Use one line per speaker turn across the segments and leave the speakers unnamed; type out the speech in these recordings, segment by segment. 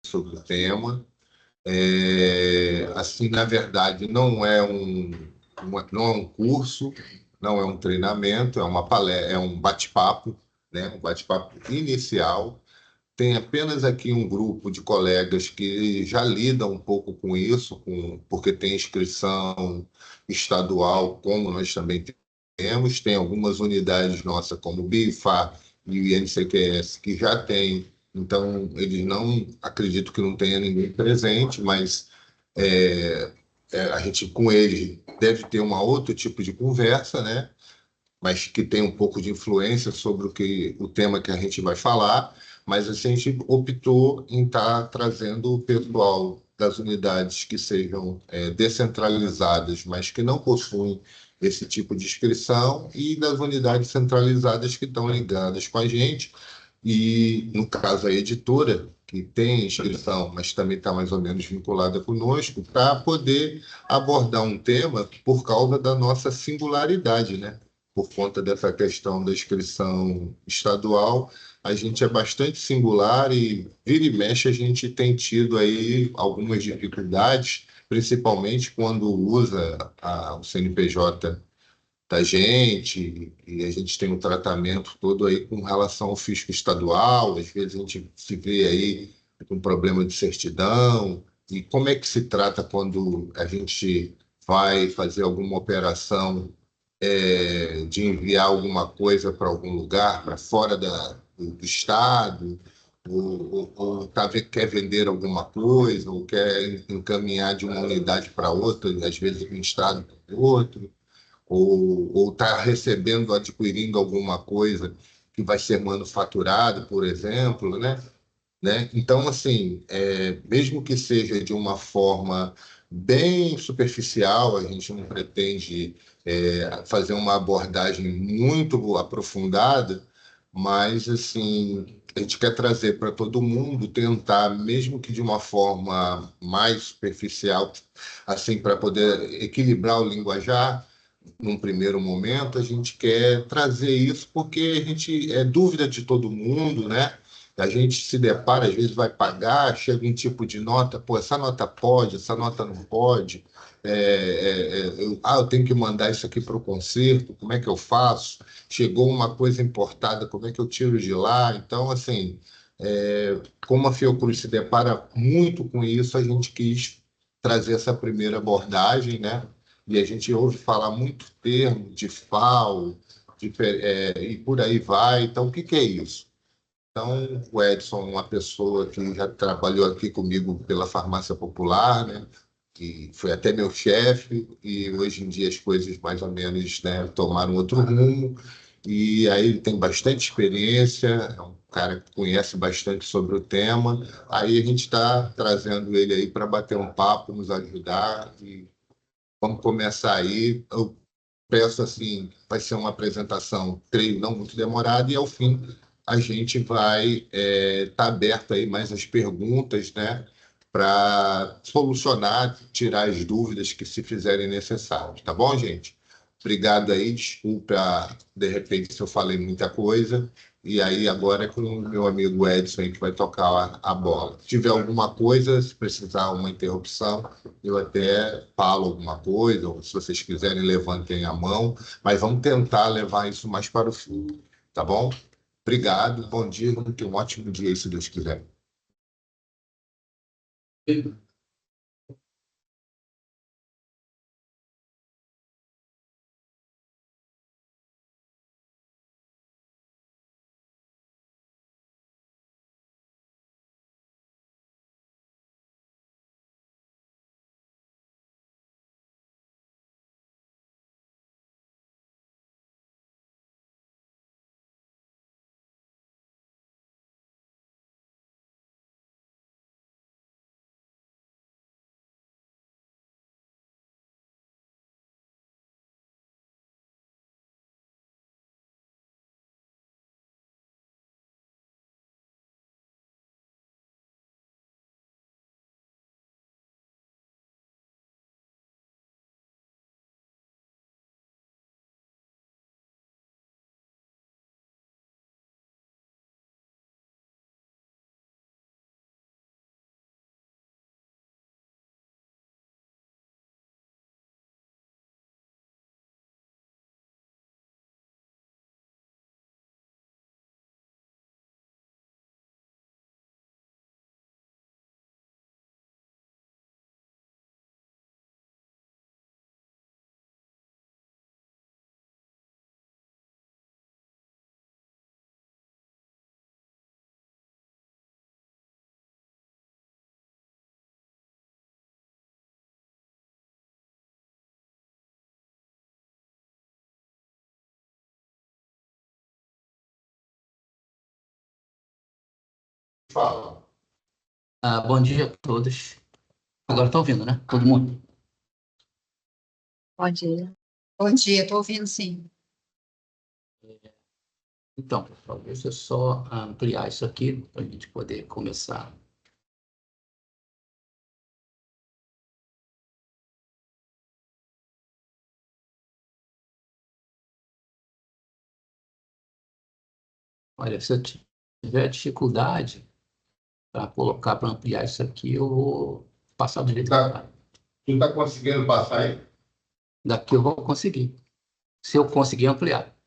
sobre o tema. Assim, na verdade, não é um curso, não é um treinamento, é uma palestra, é um bate-papo, né? Um bate-papo inicial. Tem apenas aqui um grupo de colegas que já lidam um pouco com isso, porque tem inscrição estadual, como nós também temos. Tem algumas unidades nossas, como o BIFA e o INCQS, que já tem. Então, eles não acredito que não tenha ninguém presente, mas a gente com eles deve ter um outro tipo de conversa, né? Mas que tem um pouco de influência sobre o tema que a gente vai falar, mas a gente optou em estar trazendo o pessoal das unidades que sejam descentralizadas, mas que não possuem esse tipo de inscrição, e das unidades centralizadas que estão ligadas com a gente, e, no caso, a editora, que tem inscrição, mas também está mais ou menos vinculada conosco, para poder abordar um tema por causa da nossa singularidade, né? Por conta dessa questão da inscrição estadual, a gente é bastante singular e vira e mexe a gente tem tido aí algumas dificuldades, principalmente quando usa o CNPJ da gente, e a gente tem um tratamento todo aí com relação ao fisco estadual. Às vezes a gente se vê aí com problema de certidão. E como é que se trata quando a gente vai fazer alguma operação, de enviar alguma coisa para algum lugar, para fora do estado, ou quer vender alguma coisa, ou quer encaminhar de uma unidade para outra, às vezes de um estado para outro, ou está recebendo, adquirindo alguma coisa que vai ser manufaturada, por exemplo, né? Então, assim, mesmo que seja de uma forma bem superficial, a gente não pretende fazer uma abordagem muito aprofundada, mas, assim, a gente quer trazer para todo mundo, tentar, mesmo que de uma forma mais superficial, assim, para poder equilibrar o linguajar, num primeiro momento. A gente quer trazer isso porque a gente é dúvida de todo mundo, né? A gente se depara, às vezes vai pagar, chega um tipo de nota, pô, essa nota pode, essa nota não pode. Eu tenho que mandar isso aqui para o conserto, como é que eu faço? Chegou uma coisa importada, como é que eu tiro de lá? Então, assim, como a Fiocruz se depara muito com isso, a gente quis trazer essa primeira abordagem, né? E a gente ouve falar muito termo de FAO, e por aí vai. Então, o que que é isso? Então, o Edson é uma pessoa que já trabalhou aqui comigo pela Farmácia Popular, né? Que foi até meu chefe, e hoje em dia as coisas mais ou menos, né, tomaram outro rumo. E aí ele tem bastante experiência, é um cara que conhece bastante sobre o tema. Aí a gente está trazendo ele aí para bater um papo, nos ajudar, e vamos começar aí. Eu peço assim, vai ser uma apresentação, creio, não muito demorada, e ao fim a gente vai estar aberto aí mais as perguntas, né, para solucionar, tirar as dúvidas que se fizerem necessárias, tá bom, gente? Obrigado aí, desculpa de repente se eu falei muita coisa. E aí agora é com o meu amigo Edson aí que vai tocar a bola. Se tiver alguma coisa, se precisar uma interrupção, eu até falo alguma coisa, ou se vocês quiserem, levantem a mão, mas vamos tentar levar isso mais para o fim, tá bom? Obrigado, bom dia, vamos ter um ótimo dia, se Deus quiser. Fala.
Bom dia a todos. Agora está ouvindo, né? Todo mundo?
Bom dia. Bom dia, estou ouvindo sim.
Então, pessoal, deixa eu só ampliar isso aqui para a gente poder começar. Olha, se eu tiver dificuldade para colocar, para ampliar isso aqui, eu vou passar do jeito que
Tá,
tá.
tu tá conseguindo passar aí?
Daqui eu vou conseguir. Se eu conseguir ampliar.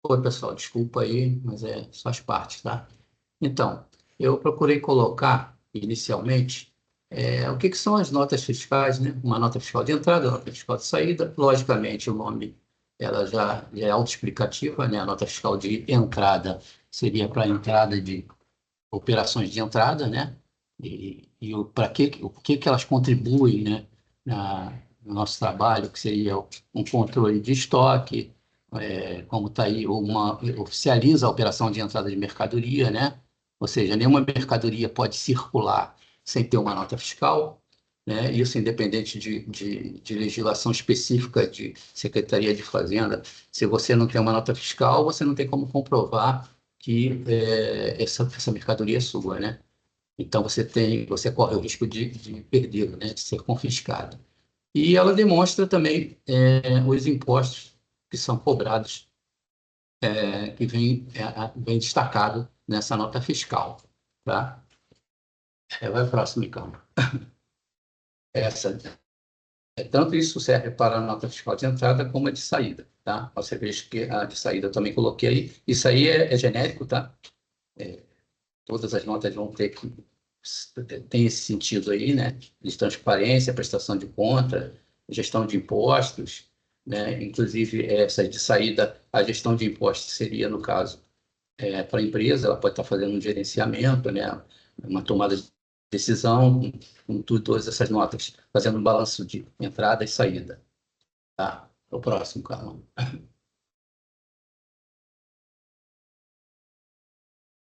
Oi, pessoal, desculpa aí, mas faz parte, tá? Então, eu procurei colocar, inicialmente, o que são as notas fiscais, né? Uma nota fiscal de entrada, uma nota fiscal de saída. Logicamente, o nome ela já é autoexplicativa, né? A nota fiscal de entrada seria para a entrada de operações de entrada, né? E o que elas contribuem, né? No nosso trabalho, que seria um controle de estoque, como está aí, oficializa a operação de entrada de mercadoria, né? Ou seja, nenhuma mercadoria pode circular sem ter uma nota fiscal, né? Isso independente de legislação específica de Secretaria de Fazenda. Se você não tem uma nota fiscal, você não tem como comprovar que essa mercadoria é sua, né? Então você corre o risco de perder, né? De ser confiscado. E ela demonstra também os impostos que são cobrados, que vem destacado nessa nota fiscal, tá? Vai próximo, então. Essa, tanto isso serve para a nota fiscal de entrada como a de saída, tá? Você veja que a de saída eu também coloquei aí. Isso aí é genérico, tá? Todas as notas vão ter que tem esse sentido aí, né? De transparência, prestação de conta, gestão de impostos, né? Inclusive essa de saída, a gestão de impostos seria, no caso, para a empresa, ela pode estar fazendo um gerenciamento, né? Uma tomada de decisão com todas essas notas, fazendo um balanço de entrada e saída. Tá? O próximo, Carlão.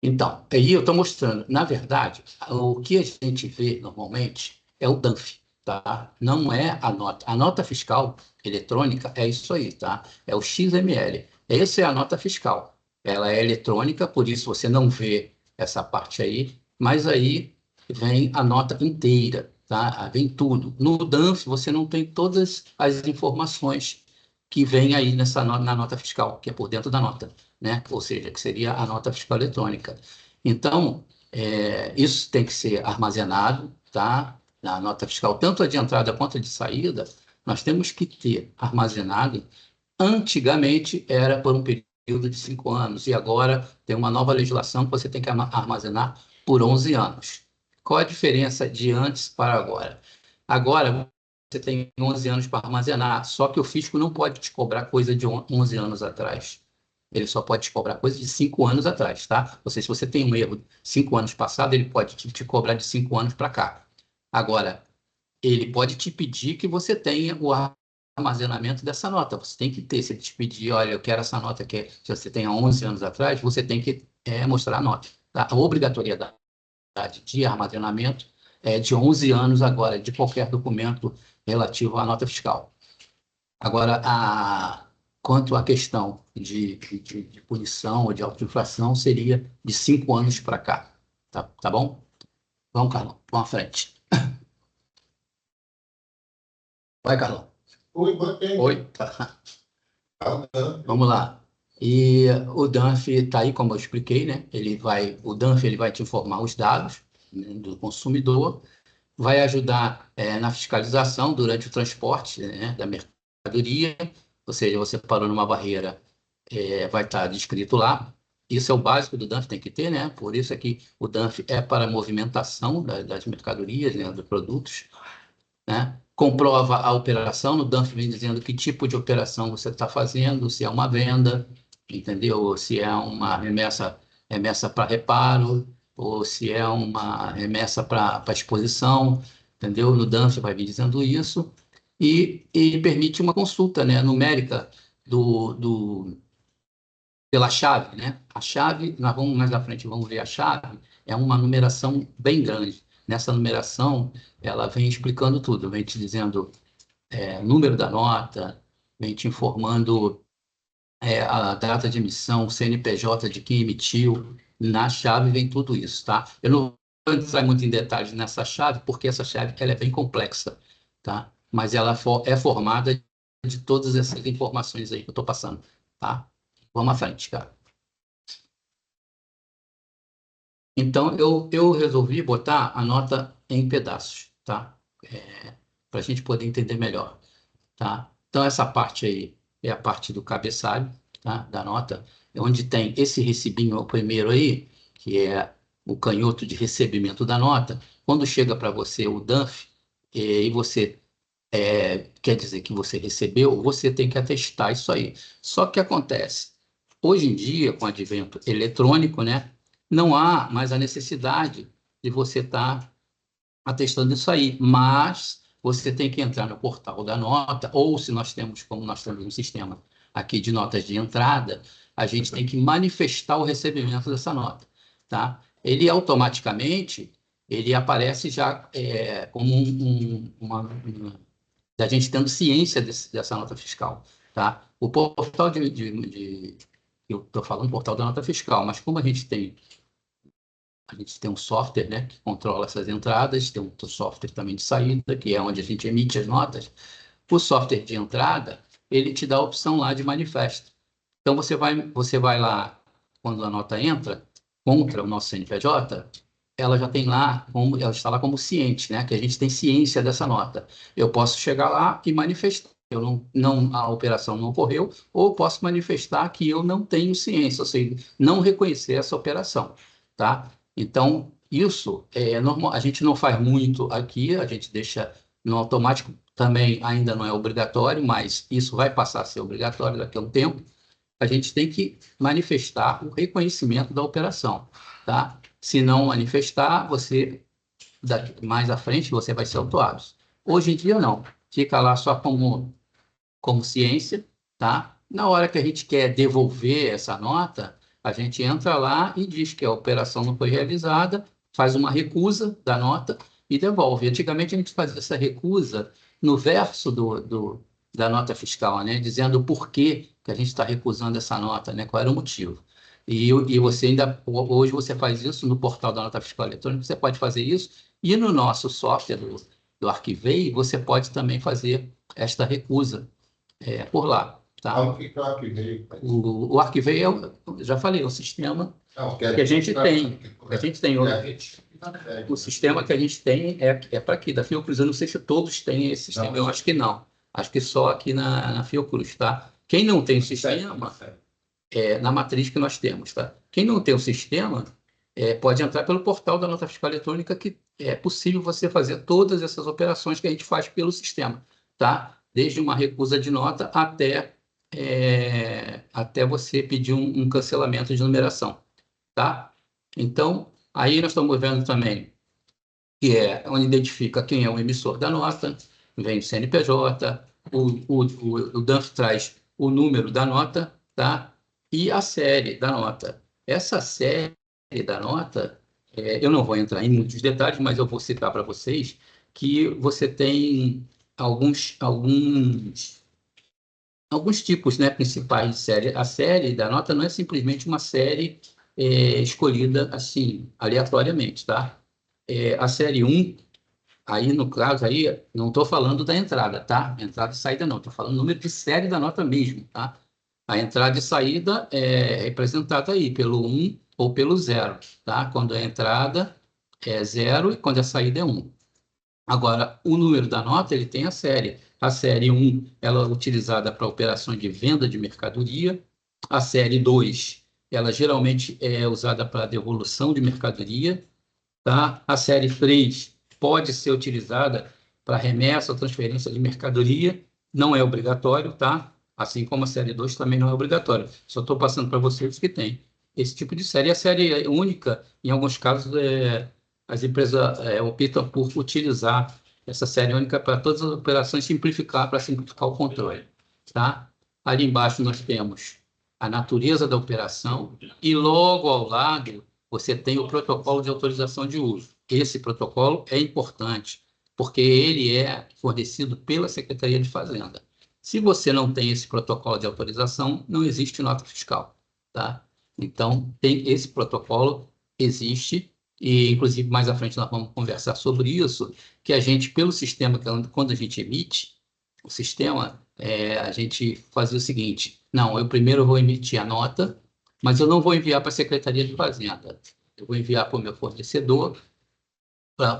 Então, aí eu estou mostrando, na verdade, o que a gente vê normalmente é o DANF, tá? Não é a nota. A nota fiscal eletrônica é isso aí, tá? É o XML. Essa é a nota fiscal. Ela é eletrônica, por isso você não vê essa parte aí, mas aí vem a nota inteira, tá? Vem tudo. No DANF você não tem todas as informações que vem aí na nota fiscal, que é por dentro da nota, né? Ou seja, que seria a nota fiscal eletrônica. Então, isso tem que ser armazenado, tá? Na nota fiscal, tanto a de entrada quanto a de saída, nós temos que ter armazenado. Antigamente era por um período de 5 anos, e agora tem uma nova legislação que você tem que armazenar por 11 anos. Qual a diferença de antes para agora? Agora, você tem 11 anos para armazenar, só que o fisco não pode te cobrar coisa de 11 anos atrás. Ele só pode te cobrar coisa de 5 anos atrás, tá? Ou seja, se você tem um erro 5 anos passado, ele pode te cobrar de 5 anos para cá. Agora, ele pode te pedir que você tenha o armazenamento dessa nota. Você tem que ter. Se ele te pedir, olha, eu quero essa nota que você tem há 11 anos atrás, você tem que mostrar a nota. Tá? A obrigatoriedade de armazenamento é de 11 anos agora, de qualquer documento relativo à nota fiscal. Agora, quanto à questão de punição ou de autoinfração, seria de 5 anos para cá. Tá bom? Vamos, Carlão, vamos à frente. Vai, Carlão.
Oi, botei.
Oi, tá. Vamos lá. E o DANF está aí, como eu expliquei, né? O DANF ele vai te informar os dados, né, do consumidor, vai ajudar na fiscalização durante o transporte, né, da mercadoria, ou seja, você parou numa barreira, vai estar descrito lá. Isso é o básico do DANF, tem que ter, né? Por isso é que o DANF é para a movimentação das mercadorias, né, dos produtos, né? Comprova a operação, no DANF vem dizendo que tipo de operação você está fazendo, se é uma venda, entendeu? Se é uma remessa para reparo, ou se é uma remessa para exposição, entendeu? No DANF vai vir dizendo isso, e permite uma consulta, né, numérica pela chave, né? A chave, nós vamos mais à frente, vamos ver a chave, é uma numeração bem grande. Nessa numeração, ela vem explicando tudo, vem te dizendo número da nota, vem te informando a data de emissão, o CNPJ de quem emitiu. Na chave vem tudo isso, tá? Eu não vou entrar muito em detalhes nessa chave, porque essa chave ela é bem complexa, tá? Mas ela é formada de todas essas informações aí que eu estou passando, tá? Vamos à frente, cara. Então, eu resolvi botar a nota em pedaços, tá? Para a gente poder entender melhor, tá? Então, essa parte aí é a parte do cabeçalho, tá? Da nota, onde tem esse recibinho, o primeiro aí, que é o canhoto de recebimento da nota. Quando chega para você o DANF, e você quer dizer que você recebeu, você tem que atestar isso aí. Só que acontece, hoje em dia, com o advento eletrônico, né, não há mais a necessidade de você estar atestando isso aí, mas você tem que entrar no portal da nota, ou se nós temos, como nós temos um sistema aqui de notas de entrada, a gente tem que manifestar o recebimento dessa nota, tá? Ele automaticamente, ele aparece já como da gente tendo ciência dessa nota fiscal, tá? O portal eu estou falando portal da nota fiscal, mas como a gente tem um software, né, que controla essas entradas, tem um software também de saída, que é onde a gente emite as notas. O software de entrada, ele te dá a opção lá de manifesto. Então, você vai lá, quando a nota entra, contra o nosso CNPJ, ela já tem lá, ela está lá como ciente, né, que a gente tem ciência dessa nota. Eu posso chegar lá e manifestar. A operação não ocorreu, ou posso manifestar que eu não tenho ciência, ou seja, não reconhecer essa operação, tá? Então, isso é normal, a gente não faz muito aqui, a gente deixa no automático, também ainda não é obrigatório, mas isso vai passar a ser obrigatório daqui a um tempo. A gente tem que manifestar o reconhecimento da operação, tá? Se não manifestar, mais à frente, você vai ser autuado. Hoje em dia, não. Fica lá só como ciência, tá? Na hora que a gente quer devolver essa nota, a gente entra lá e diz que a operação não foi realizada, faz uma recusa da nota e devolve. Antigamente a gente fazia essa recusa no verso da nota fiscal, né? Dizendo o porquê que a gente está recusando essa nota, né? Qual era o motivo. E você hoje você faz isso no portal da nota fiscal eletrônica, você pode fazer isso, e no nosso software do Arquivei, você pode também fazer esta recusa por lá, tá?
O que é o Arquivei?
O Arquivei já falei, é o sistema
Não,
que a gente tem. A gente tem o sistema que a gente tem é para aqui, da Fiocruz. Eu não sei se todos têm esse sistema, eu acho que não. Acho que só aqui na Fiocruz, tá? Quem não tem o sistema, na matriz que nós temos, tá? Quem não tem o sistema, pode entrar pelo portal da nota fiscal eletrônica, que é possível você fazer todas essas operações que a gente faz pelo sistema, tá? Desde uma recusa de nota até você pedir um cancelamento de numeração, tá? Então, aí nós estamos vendo também que é onde identifica quem é o emissor da nota, vem o CNPJ, o DANF traz o número da nota, tá? E a série da nota. Essa série da nota, eu não vou entrar em muitos detalhes, mas eu vou citar para vocês que você tem alguns tipos, né, principais de série. A série da nota não é simplesmente uma série escolhida assim, aleatoriamente, tá? A série 1, aí no caso, aí, não estou falando da entrada, tá? Entrada e saída não, estou falando do número de série da nota mesmo, tá? A entrada e saída é representada aí pelo 1 ou pelo 0, tá? Quando a entrada é 0 e quando a saída é 1. Agora, o número da nota, ele tem a série. A série 1, ela é utilizada para operações de venda de mercadoria. A série 2, ela geralmente é usada para devolução de mercadoria, tá? A série 3 pode ser utilizada para remessa ou transferência de mercadoria, não é obrigatório, tá? Assim como a série 2 também não é obrigatório. Só estou passando para vocês que tem esse tipo de série. E a série única, em alguns casos, as empresas optam por utilizar essa série única para todas as operações para simplificar o controle, tá? Ali embaixo nós temos a natureza da operação e logo ao lado você tem o protocolo de autorização de uso. Esse protocolo é importante, porque ele é fornecido pela Secretaria de Fazenda. Se você não tem esse protocolo de autorização, não existe nota fiscal, tá? Então, tem esse protocolo, existe, e inclusive mais à frente nós vamos conversar sobre isso, que a gente, pelo sistema, quando a gente emite, o sistema, a gente fazia o seguinte, não, eu primeiro vou emitir a nota, mas eu não vou enviar para a Secretaria de Fazenda. Eu vou enviar para o meu fornecedor,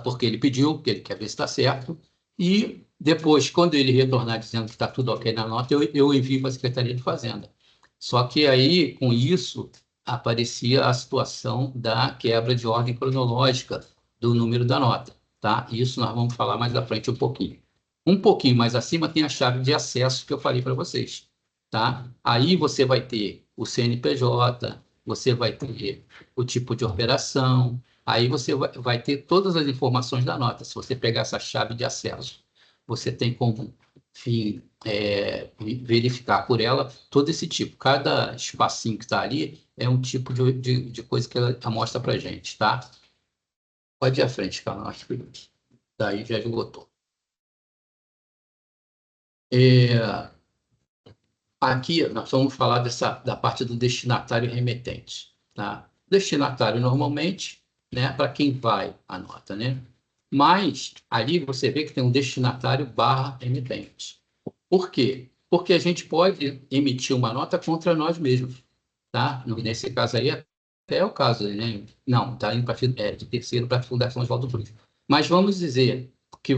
porque ele pediu, porque ele quer ver se está certo, e depois, quando ele retornar dizendo que está tudo ok na nota, eu envio para a Secretaria de Fazenda. Só que aí, com isso, aparecia a situação da quebra de ordem cronológica do número da nota, tá? Isso nós vamos falar mais à frente um pouquinho. Um pouquinho mais acima tem a chave de acesso que eu falei para vocês, tá? Aí você vai ter o CNPJ, você vai ter o tipo de operação, aí você vai ter todas as informações da nota. Se você pegar essa chave de acesso, você tem como, enfim, verificar por ela todo esse tipo. Cada espacinho que está ali é um tipo de coisa que ela mostra para a gente, tá? Pode ir à frente, calma, acho que daí já esgotou. Aqui nós vamos falar da parte do destinatário remetente, tá? Destinatário normalmente, né, para quem vai a nota, né? Mas ali você vê que tem um destinatário barra remetente. Por quê? Porque a gente pode emitir uma nota contra nós mesmos, tá? Nesse caso aí, até é o caso, né? Não, está indo de terceiro para a Fundação Oswaldo Cruz. Mas vamos dizer que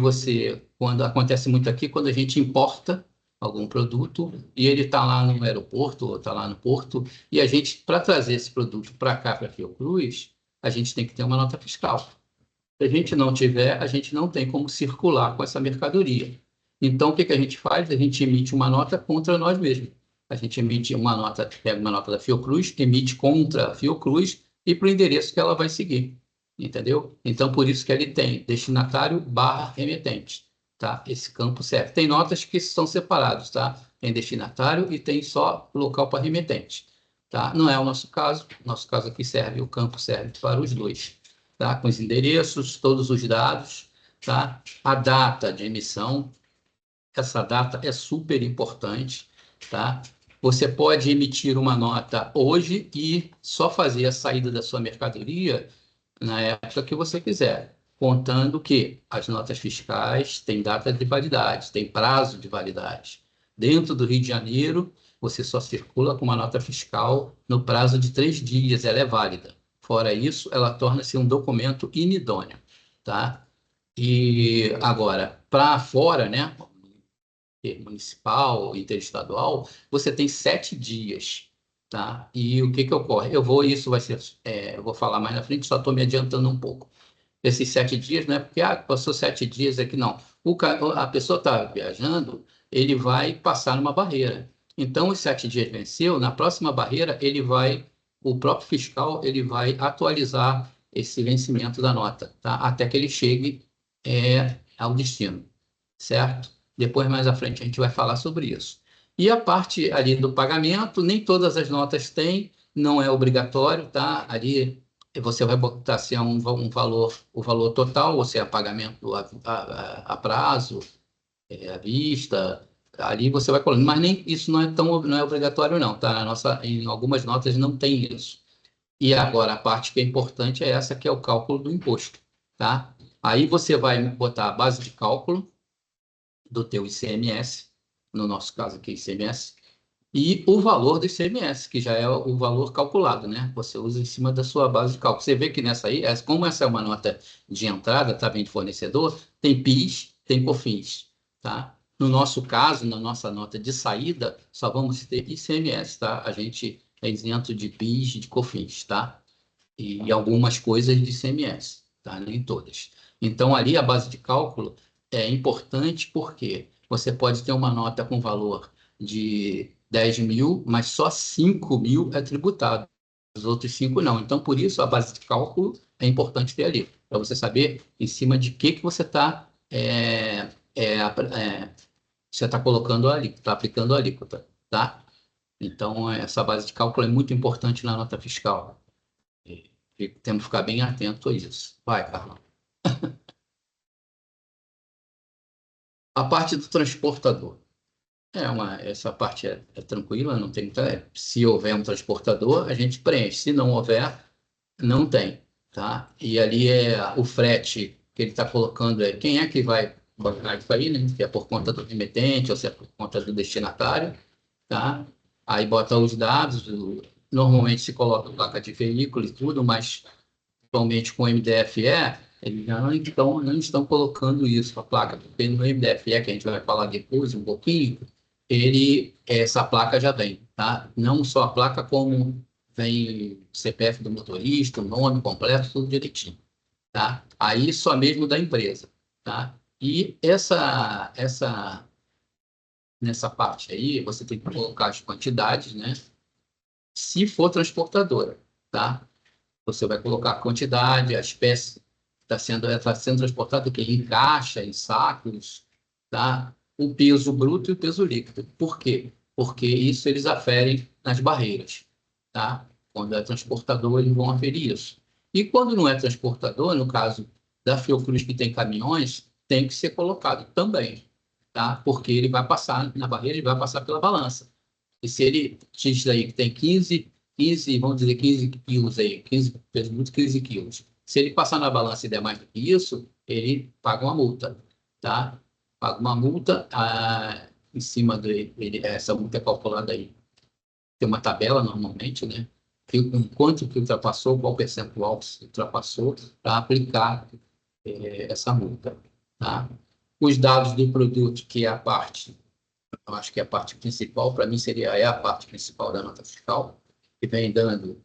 quando acontece muito aqui, quando a gente importa algum produto e ele está lá no aeroporto ou está lá no porto, e a gente, para trazer esse produto para cá, para a Fiocruz, a gente tem que ter uma nota fiscal. Se a gente não tiver, a gente não tem como circular com essa mercadoria. Então, o que a gente faz? A gente emite uma nota contra nós mesmos. A gente emite uma nota, pega uma nota da Fiocruz, emite contra a Fiocruz e para o endereço que ela vai seguir. Entendeu? Então, por isso que ele tem destinatário barra remetente. Tá? Esse campo serve. Tem notas que são separados, tá? Tem destinatário e tem só local para remetente. Tá? Não é o nosso caso. Nosso caso aqui serve, o campo serve para os dois. Tá? Com os endereços, todos os dados, tá? A data de emissão, essa data é super importante, tá? Você pode emitir uma nota hoje e só fazer a saída da sua mercadoria na época que você quiser, contando que as notas fiscais têm data de validade, têm prazo de validade. Dentro do Rio de Janeiro, você só circula com uma nota fiscal no prazo de 3 dias, ela é válida. Fora isso, ela torna-se um documento inidôneo, tá? E agora, para fora, né, municipal, interestadual, você tem 7 dias, tá? E o que ocorre? Isso vai ser, eu vou falar mais na frente, só estou me adiantando um pouco. Esses 7 dias, não é porque passou 7 dias aqui, não. A pessoa está viajando, ele vai passar numa barreira. Então, os 7 dias venceu, na próxima barreira, o próprio fiscal, ele vai atualizar esse vencimento da nota, tá? Até que ele chegue ao destino, certo? Depois, mais à frente, a gente vai falar sobre isso. E a parte ali do pagamento, nem todas as notas têm, não é obrigatório, tá? Ali você vai botar se é o valor total, ou se é pagamento a prazo, à vista, ali você vai colocando. Mas nem isso não é obrigatório, não, tá? Em algumas notas não tem isso. E agora, a parte que é importante é essa, que é o cálculo do imposto, tá? Aí você vai botar a base de cálculo do teu ICMS, no nosso caso aqui, ICMS, e o valor do ICMS, que já é o valor calculado, né? Você usa em cima da sua base de cálculo. Você vê que nessa aí, como essa é uma nota de entrada, tá bem, de fornecedor, tem PIS, tem COFINS, tá? No nosso caso, na nossa nota de saída, só vamos ter ICMS, tá? A gente é isento de PIS e de COFINS, tá? E algumas coisas de ICMS, tá? Nem todas. Então, ali a base de cálculo é importante porque você pode ter uma nota com valor de 10 mil, mas só 5 mil é tributado. Os outros 5 não. Então, por isso, a base de cálculo é importante ter ali, para você saber em cima de que você está você está colocando a alíquota, está aplicando a alíquota, tá? Então, essa base de cálculo é muito importante na nota fiscal. E temos que ficar bem atento a isso. Vai, Carlão. A parte do transportador. Essa parte é tranquila, não tem. Se houver um transportador, a gente preenche. Se não houver, não tem, tá? E ali o frete que ele está colocando quem é que vai bancar isso aí, né? Se é por conta do remetente ou se é por conta do destinatário, tá? Aí bota os dados, normalmente se coloca placa de veículo e tudo, mas atualmente com o MDFE, eles já não estão colocando isso, a placa, porque no MDFE, que a gente vai falar depois um pouquinho, essa placa já vem, tá? Não só a placa, como vem o CPF do motorista, o nome completo, tudo direitinho, tá? Aí só mesmo da empresa, tá? E nessa parte aí, você tem que colocar as quantidades, né? Se for transportadora, tá? Você vai colocar a quantidade, a espécie está sendo transportada aqui em caixa, em sacos, tá? O peso bruto e o peso líquido. Por quê? Porque isso eles aferem nas barreiras, tá? Quando é transportador, eles vão aferir isso. E quando não é transportador, no caso da Fiocruz, que tem caminhões, tem que ser colocado também, tá? Porque ele vai passar na barreira, ele vai passar pela balança. E se ele diz aí que tem 15, vamos dizer 15 quilos aí, 15, peso muito 15 quilos. Se ele passar na balança e der mais do que isso, ele paga uma multa, tá? Paga uma multa em cima dele, essa multa é calculada aí. Tem uma tabela normalmente, né? Quanto que ultrapassou, qual percentual que ultrapassou, para aplicar essa multa, tá? Os dados do produto, que é a parte, eu acho que é a parte principal, para mim a parte principal da nota fiscal, que vem dando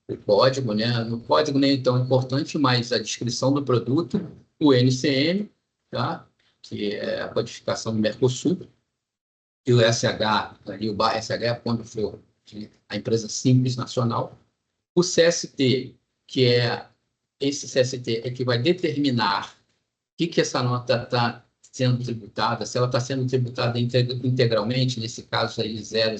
o código, né? No código nem tão importante, mas a descrição do produto, o NCM, tá? Que é a codificação do Mercosul, e o SH, ali o barra SH é quando for a empresa simples nacional. O CST, que esse CST é que vai determinar o que essa nota está sendo tributada, se ela está sendo tributada integralmente, nesse caso aí 000,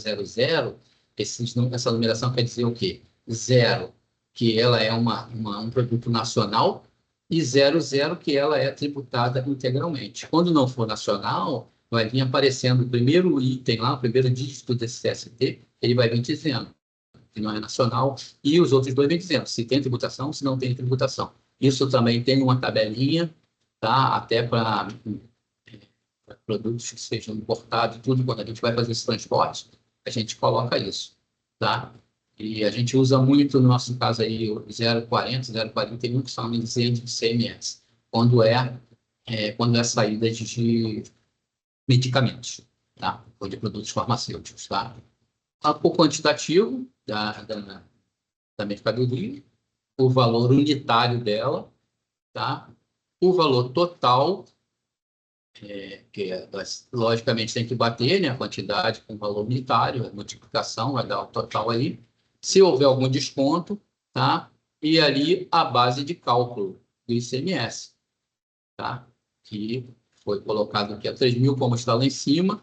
essa numeração quer dizer o quê? 0, que ela é um produto nacional, e 00, que ela é tributada integralmente. Quando não for nacional, vai vir aparecendo o primeiro item lá, o primeiro dígito desse CST, ele vai vir dizendo que não é nacional, e os outros dois vêm dizendo se tem tributação, se não tem tributação. Isso também tem uma tabelinha, tá? Até para produtos que sejam importados, tudo, quando a gente vai fazer esse transporte, a gente coloca isso, tá? E a gente usa muito, no nosso caso aí, o 040, 041, que são isentos de CMS, quando é saída de medicamentos, tá? Ou de produtos farmacêuticos, tá? O quantitativo da mercadoria, o valor unitário dela, tá? O valor total, que logicamente tem que bater, né, a quantidade com o valor unitário, a multiplicação vai dar o total aí. Se houver algum desconto, tá? E ali a base de cálculo do ICMS, tá? Que foi colocado aqui a 3 mil, como está lá em cima.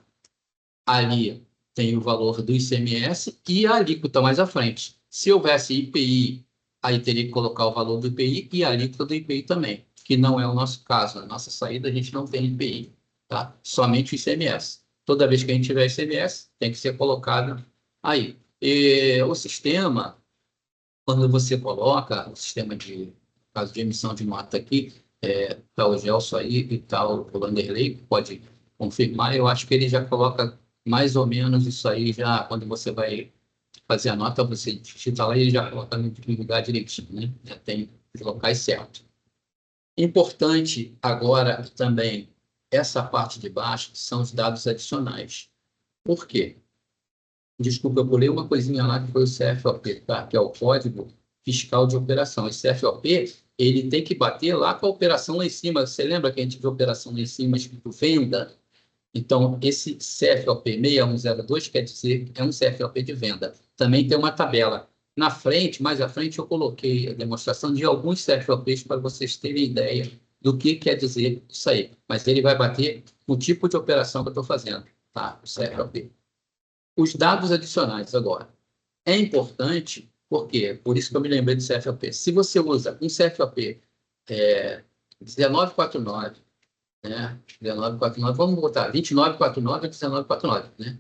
Ali tem o valor do ICMS e a alíquota mais à frente. Se houvesse IPI, aí teria que colocar o valor do IPI e a alíquota do IPI também, que não é o nosso caso. Na nossa saída, a gente não tem IPI, tá? Somente o ICMS. Toda vez que a gente tiver ICMS, tem que ser colocado aí. E o sistema, quando você coloca o sistema caso de emissão de nota aqui, tá o Gelson aí e tá o Vanderlei, pode confirmar, eu acho que ele já coloca mais ou menos isso aí já, quando você vai fazer a nota, você digita lá e ele já coloca no lugar direitinho, né? Já tem os locais certos. Importante agora também, essa parte de baixo são os dados adicionais. Por quê? Desculpa, eu pulei uma coisinha lá que foi o CFOP, tá? Que é o Código Fiscal de Operação. Esse CFOP, ele tem que bater lá com a operação lá em cima. Você lembra que a gente viu a operação lá em cima escrito venda? Então, esse CFOP 6102 quer dizer que é um CFOP de venda. Também tem uma tabela. Na frente, mais à frente, eu coloquei a demonstração de alguns CFOPs para vocês terem ideia do que quer dizer isso aí. Mas ele vai bater no tipo de operação que eu estou fazendo, tá? O CFOP. Os dados adicionais agora. É importante, porque, por isso que eu me lembrei do CFOP. Se você usa um CFOP 1949, né? 1949, vamos botar 2949 e 1949, né?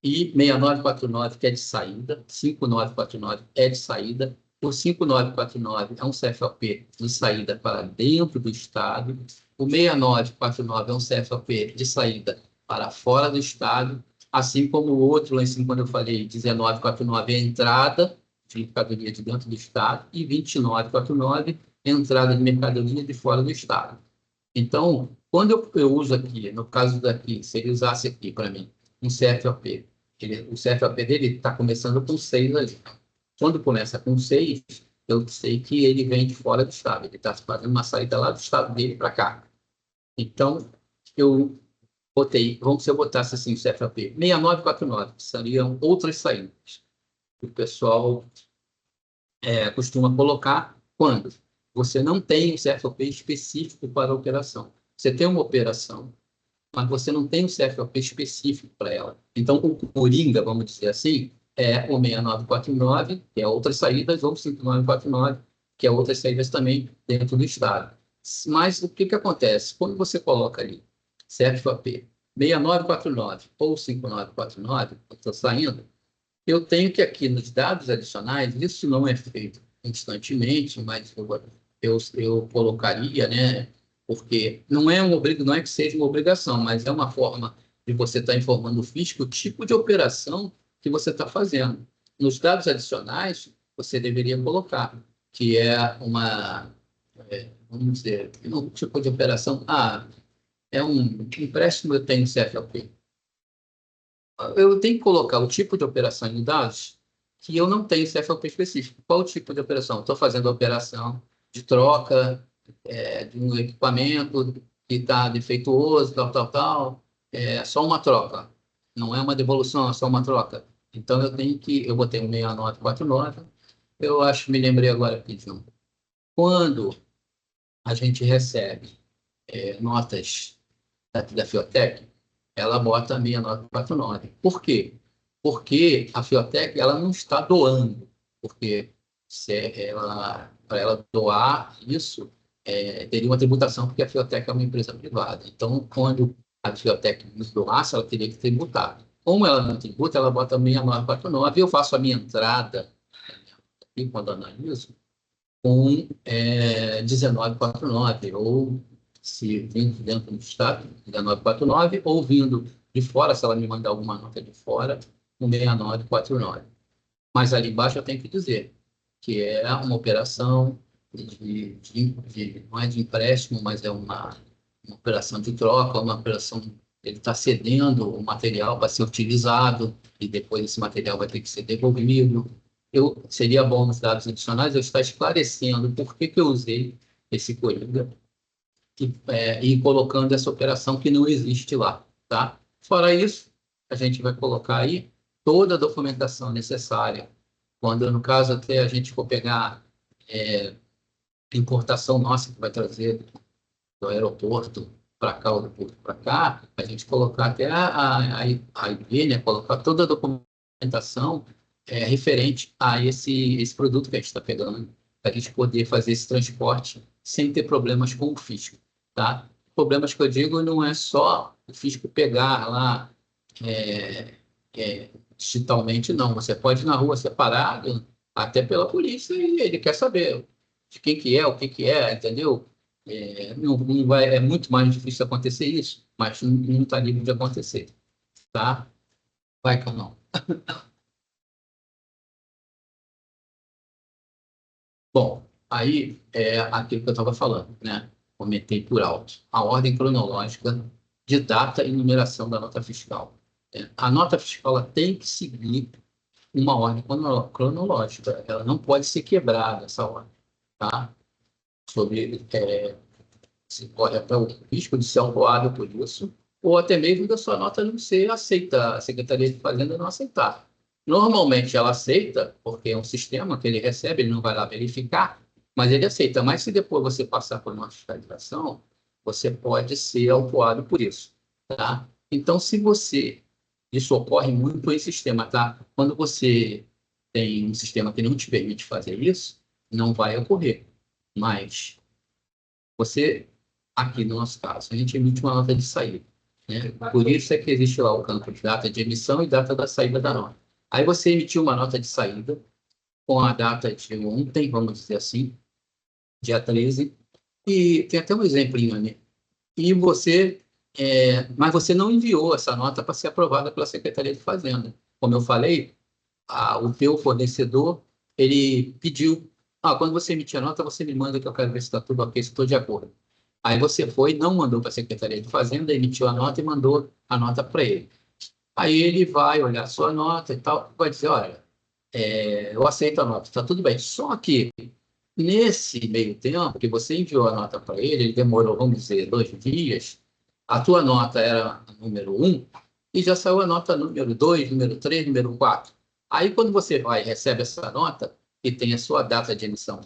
E 6949, que é de saída, 5949 é de saída, o 5949 é um CFOP de saída para dentro do Estado, o 6949 é um CFOP de saída para fora do Estado, assim como o outro, lá em cima, quando eu falei 1949 é entrada de mercadoria de dentro do Estado, e 2949 é entrada de mercadoria de fora do Estado. Então, quando eu uso aqui, no caso daqui, se ele usasse aqui para mim um CFOP, o CFOP dele está começando com 6 ali. Quando começa com 6, eu sei que ele vem de fora do estado, ele está fazendo uma saída lá do estado dele para cá. Então, eu botei, vamos se eu botasse assim o CFOP 6949, que seriam outras saídas. O pessoal costuma colocar quando você não tem um CFOP específico para a operação. Você tem uma operação, mas você não tem um CFOP específico para ela. Então, o Coringa, vamos dizer assim, é o 6949, que é outras saídas, ou 5949, que é outras saídas também dentro do Estado. Mas o que acontece? Quando você coloca ali CFOP 6949 ou 5949, estou saindo, eu tenho que aqui nos dados adicionais, isso não é feito instantemente, mas eu colocaria, né? Porque não é não é que seja uma obrigação, mas é uma forma de você estar informando o fisco o tipo de operação que você está fazendo. Nos dados adicionais, você deveria colocar que é vamos dizer, um tipo de operação. É um empréstimo, eu tenho CFOP. Eu tenho que colocar o tipo de operação em dados que eu não tenho CFOP específico. Qual o tipo de operação? Estou fazendo a operação de troca de um equipamento que está defeituoso, tal. É só uma troca. Não é uma devolução, é só uma troca. Então, eu botei um 6949. Eu acho, me lembrei agora aqui de um. Quando a gente recebe notas da Fiotec, ela bota 6949. Por quê? Porque a Fiotec ela não está doando, porque para ela doar isso, teria uma tributação, porque a Fiotec é uma empresa privada. Então, quando a Fiotec nos doasse, ela teria que tributar. Como ela não tributa, ela bota 6949, eu faço a minha entrada, e quando analiso, com 1949, ou se vindo dentro do estado, 1949, ou vindo de fora, se ela me mandar alguma nota de fora, um 6949. Mas ali embaixo eu tenho que dizer que é uma operação não é de empréstimo, mas é uma operação de troca, uma operação, ele está cedendo o material para ser utilizado e depois esse material vai ter que ser devolvido. Seria bom nos dados adicionais eu estar esclarecendo por que eu usei esse Coringa e colocando essa operação que não existe lá, tá? Fora isso, a gente vai colocar aí toda a documentação necessária. Quando, no caso, até a gente for pegar importação nossa que vai trazer do aeroporto para cá ou do porto para cá, a gente colocar até a IP, né? Colocar toda a documentação referente a esse produto que a gente está pegando, para a gente poder fazer esse transporte sem ter problemas com o fisco, tá? Problemas que eu digo não é só o fisco pegar lá digitalmente, não. Você pode ir na rua separado, até pela polícia, e ele quer saber de quem que é, o que é, entendeu? Não vai, é muito mais difícil acontecer isso, mas não está livre de acontecer, tá? Vai, Carlão. Bom, aí é aquilo que eu estava falando, né? Comentei por alto. A ordem cronológica de data e numeração da nota fiscal. A nota fiscal ela tem que seguir uma ordem cronológica. Ela não pode ser quebrada, essa ordem, tá? Sobre, se corre até o risco de ser autuado por isso, ou até mesmo da sua nota não ser aceita, a Secretaria de Fazenda não aceitar. Normalmente ela aceita, porque é um sistema que ele recebe, ele não vai lá verificar, mas ele aceita. Mas se depois você passar por uma fiscalização, você pode ser autuado por isso, tá? Então, se você... Isso ocorre muito em sistema, tá? Quando você tem um sistema que não te permite fazer isso, não vai ocorrer. Mas você, aqui no nosso caso, a gente emite uma nota de saída, né? Por isso é que existe lá o campo de data de emissão e data da saída da nota. Aí você emitiu uma nota de saída com a data de ontem, vamos dizer assim, dia 13, e tem até um exemplinho ali. E você, mas você não enviou essa nota para ser aprovada pela Secretaria de Fazenda. Como eu falei, o teu fornecedor, ele pediu, quando você emitir a nota, você me manda que eu quero ver se está tudo ok, se estou de acordo. Aí você foi, não mandou para a Secretaria de Fazenda, emitiu a nota e mandou a nota para ele. Aí ele vai olhar a sua nota e tal, vai dizer, olha, eu aceito a nota, está tudo bem. Só que nesse meio tempo que você enviou a nota para ele, ele demorou, vamos dizer, 2 dias, a tua nota era a número 1 e já saiu a nota número 2, número 3, número 4. Aí quando você vai e recebe essa nota, que tem a sua data de emissão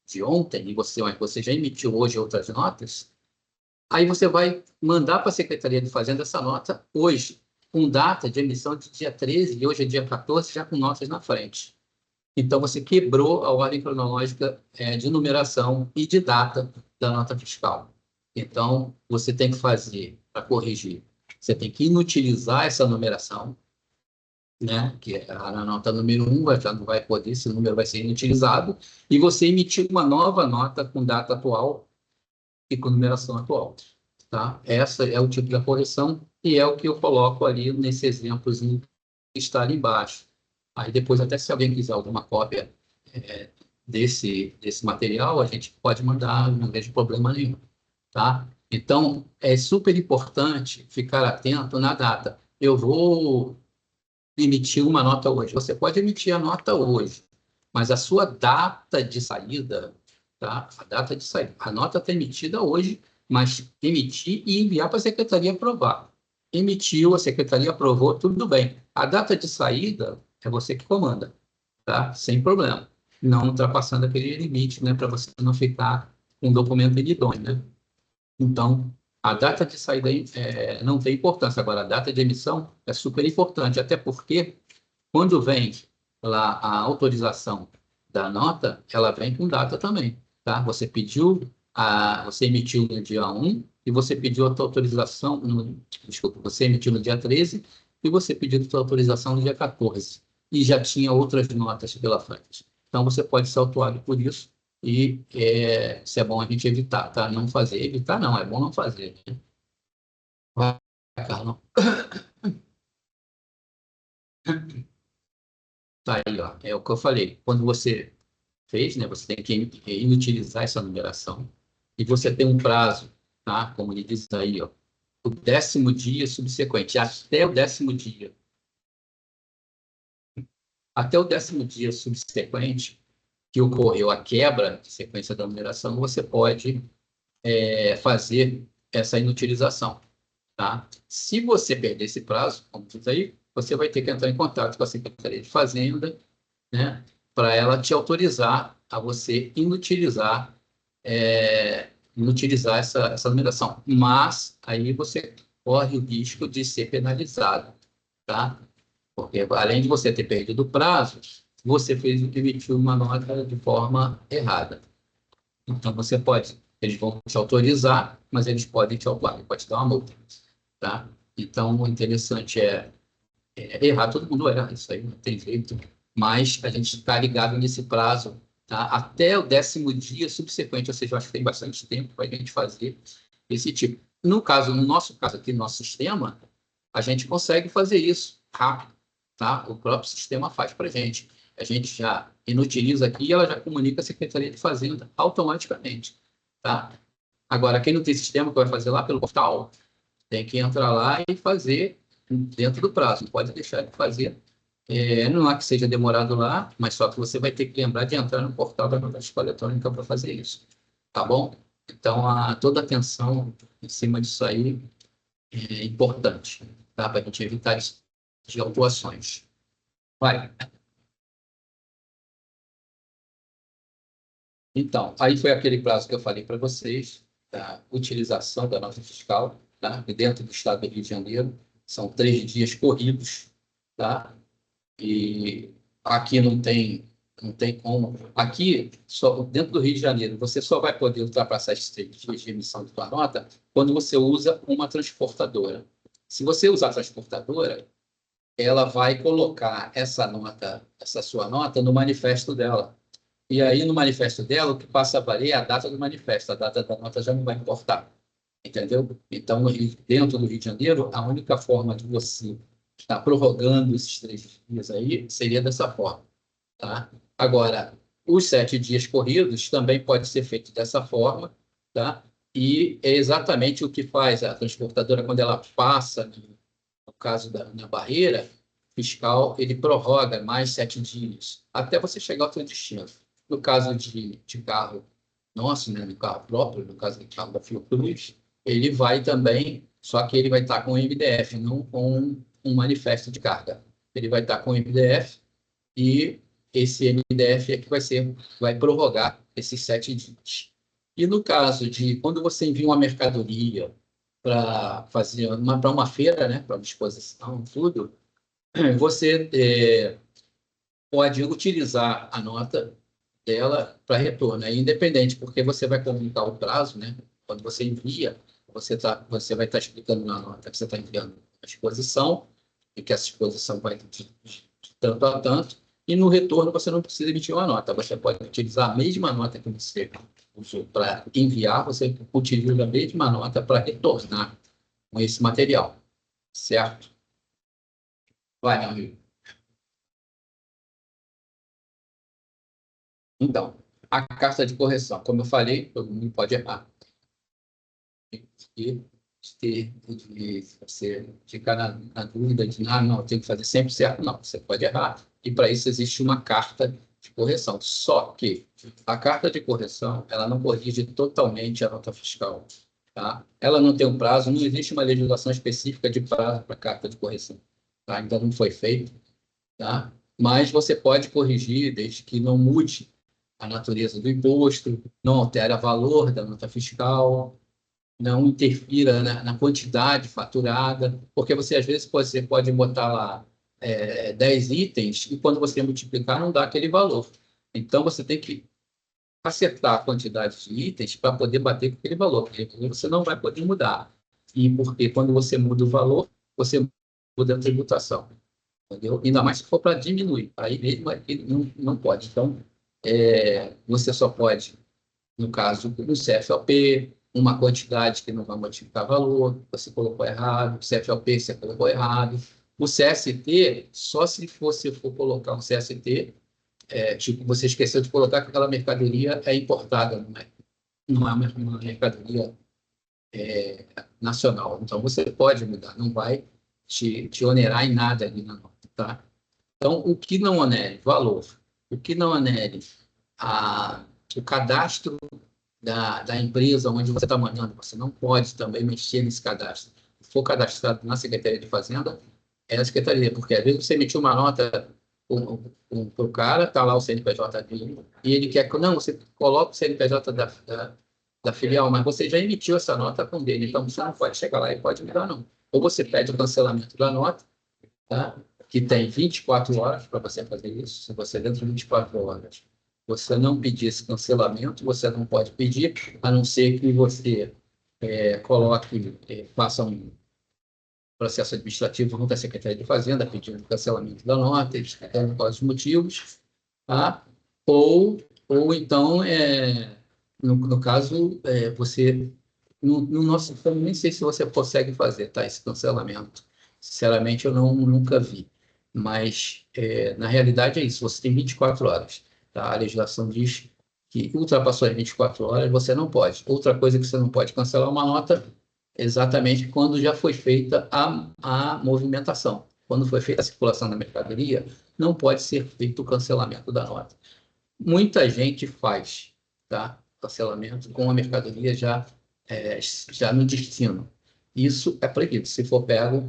de ontem, e você já emitiu hoje outras notas, aí você vai mandar para a Secretaria de Fazenda essa nota hoje, com data de emissão de dia 13, e hoje é dia 14, já com notas na frente. Então, você quebrou a ordem cronológica de numeração e de data da nota fiscal. Então, você tem que fazer, para corrigir, você tem que inutilizar essa numeração, né? Que a nota número 1 já não vai poder, esse número vai ser inutilizado, e você emitir uma nova nota com data atual e com numeração atual. Tá? Essa é o tipo de correção e é o que eu coloco ali nesse exemplozinho que está ali embaixo. Aí depois, até se alguém quiser alguma cópia desse material, a gente pode mandar, não vejo problema nenhum. Tá? Então, é super importante ficar atento na data. Eu vou emitir uma nota hoje. Você pode emitir a nota hoje, mas a sua data de saída, tá? A data de saída. A nota está emitida hoje, mas emitir e enviar para a secretaria aprovar. Emitiu, a secretaria aprovou, tudo bem. A data de saída é você que comanda, tá? Sem problema. Não ultrapassando aquele limite, né? Para você não ficar com um documento idôneo, né? Então, a data de saída não tem importância. Agora, a data de emissão é super importante, até porque quando vem lá a autorização da nota, ela vem com data também, tá? Você emitiu no dia 1 e você pediu a tua autorização, desculpa, você emitiu no dia 13 e você pediu a tua autorização no dia 14. E já tinha outras notas pela frente. Então, você pode ser autuado por isso e isso é bom a gente evitar, tá? Não fazer. Evitar não, é bom não fazer, né? Vai, Carlão. Tá aí, ó. É o que eu falei. Quando você fez, né, você tem que inutilizar essa numeração e você tem um prazo, tá? Como ele diz aí, ó, o 10º dia subsequente, até o 10º dia subsequente que ocorreu a quebra de sequência da numeração, você pode fazer essa inutilização, tá? Se você perder esse prazo, como diz aí, você vai ter que entrar em contato com a Secretaria de Fazenda, né, para ela te autorizar a você inutilizar essa numeração. Mas aí você corre o risco de ser penalizado, tá? Porque além de você ter perdido o prazo, você emitiu uma nota de forma errada. Então eles vão te autorizar, mas eles podem te autuar, pode te dar uma multa, tá? Então, o interessante é errar, todo mundo erra, isso aí não tem jeito, mas a gente está ligado nesse prazo, tá? Até o 10º dia subsequente, ou seja, eu acho que tem bastante tempo para a gente fazer esse tipo. No nosso caso aqui, no nosso sistema, a gente consegue fazer isso rápido, tá? O próprio sistema faz para a gente. A gente já inutiliza aqui e ela já comunica a Secretaria de Fazenda automaticamente, tá? Agora, quem não tem sistema, que vai fazer lá pelo portal, tem que entrar lá e fazer dentro do prazo, não pode deixar de fazer. Não há que seja demorado lá, mas só que você vai ter que lembrar de entrar no portal da nota fiscal eletrônica para fazer isso, tá bom? Então, toda a atenção em cima disso aí é importante, tá? Para a gente evitar de autuações. Vai. Então, aí foi aquele prazo que eu falei para vocês, da utilização da nota fiscal, tá? E dentro do estado do Rio de Janeiro, são 3 dias corridos, tá? E aqui não tem como. Aqui, só, dentro do Rio de Janeiro, você só vai poder ultrapassar esses 3 dias de emissão de sua nota quando você usa uma transportadora. Se você usar a transportadora, ela vai colocar essa nota, essa sua nota, no manifesto dela. E aí, no manifesto dela, o que passa a valer é a data do manifesto. A data da nota já não vai importar. Entendeu? Então, dentro do Rio de Janeiro, a única forma de você estar prorrogando esses 3 dias aí seria dessa forma. Tá? Agora, os 7 dias corridos também pode ser feito dessa forma, tá? E é exatamente o que faz a transportadora quando ela passa, no caso na barreira fiscal, ele prorroga mais 7 dias, até você chegar ao seu destino. No caso de carro nosso, né, no carro próprio, no caso do carro da Fiocruz, ele vai também, só que ele vai estar com o MDF, não com um manifesto de carga. Ele vai estar com o MDF e esse MDF é que vai prorrogar esses 7 dias. E no caso de quando você envia uma mercadoria para fazer para uma feira, né, para uma exposição, tudo, você pode utilizar a nota dela para retorno, é independente, porque você vai comunicar o prazo, né? Quando você envia, você vai estar explicando na nota que você está enviando a exposição e que essa exposição vai de tanto a tanto, e no retorno você não precisa emitir uma nota, você pode utilizar a mesma nota que você usou para enviar, você utiliza a mesma nota para retornar com esse material, certo? Vai, meu amigo. Então, a carta de correção, como eu falei, todo mundo pode errar. E você ficar na dúvida de, não, eu tenho que fazer sempre certo. Não, você pode errar. E para isso existe uma carta de correção. Só que a carta de correção, ela não corrige totalmente a nota fiscal. Tá? Ela não tem um prazo, não existe uma legislação específica de prazo para a carta de correção. Tá? Ainda não foi feito. Tá? Mas você pode corrigir desde que não mude a natureza do imposto, não altere o valor da nota fiscal, não interfira na quantidade faturada, porque você, às vezes, você pode botar lá 10 itens e, quando você multiplicar, não dá aquele valor. Então, você tem que acertar a quantidade de itens para poder bater com aquele valor, porque você não vai poder mudar. E porque, quando você muda o valor, você muda a tributação. Entendeu? Ainda mais se for para diminuir. Aí mesmo não pode. Então, você só pode, no caso do CFLP, uma quantidade que não vai modificar valor, você colocou errado, o CFLP você colocou errado. O CST, só se você for colocar um CST, tipo, você esqueceu de colocar que aquela mercadoria é importada, não é uma mercadoria nacional. Então, você pode mudar, não vai te onerar em nada ali na nota, tá? Então, o que não onere? Valor. O que não onere? O cadastro da empresa onde você está mandando, você não pode também mexer nesse cadastro. Se for cadastrado na Secretaria de Fazenda, é a Secretaria, porque às vezes você emitiu uma nota para o cara, está lá o CNPJ dele, e ele quer que, não, você coloca o CNPJ da filial, mas você já emitiu essa nota com dele, então você não pode chegar lá e pode mudar, não. Ou você pede o cancelamento da nota, tá? Que tem 24 horas para você fazer isso. Se você, dentro de 24 horas, você não pedir esse cancelamento, você não pode pedir, a não ser que você faça um processo administrativo junto à Secretaria de Fazenda, pedindo o cancelamento da nota, explicando quais os motivos, tá? Ou então, no caso, você, no nosso sistema, nem sei se você consegue fazer, tá? Esse cancelamento. Sinceramente, eu nunca vi. mas na realidade é isso, você tem 24 horas. Tá? A legislação diz que ultrapassou as 24 horas, você não pode. Outra coisa que você não pode cancelar uma nota exatamente quando já foi feita a movimentação. Quando foi feita a circulação da mercadoria, não pode ser feito o cancelamento da nota. Muita gente faz, tá? Cancelamento com a mercadoria já no destino. Isso é proibido. Se for pego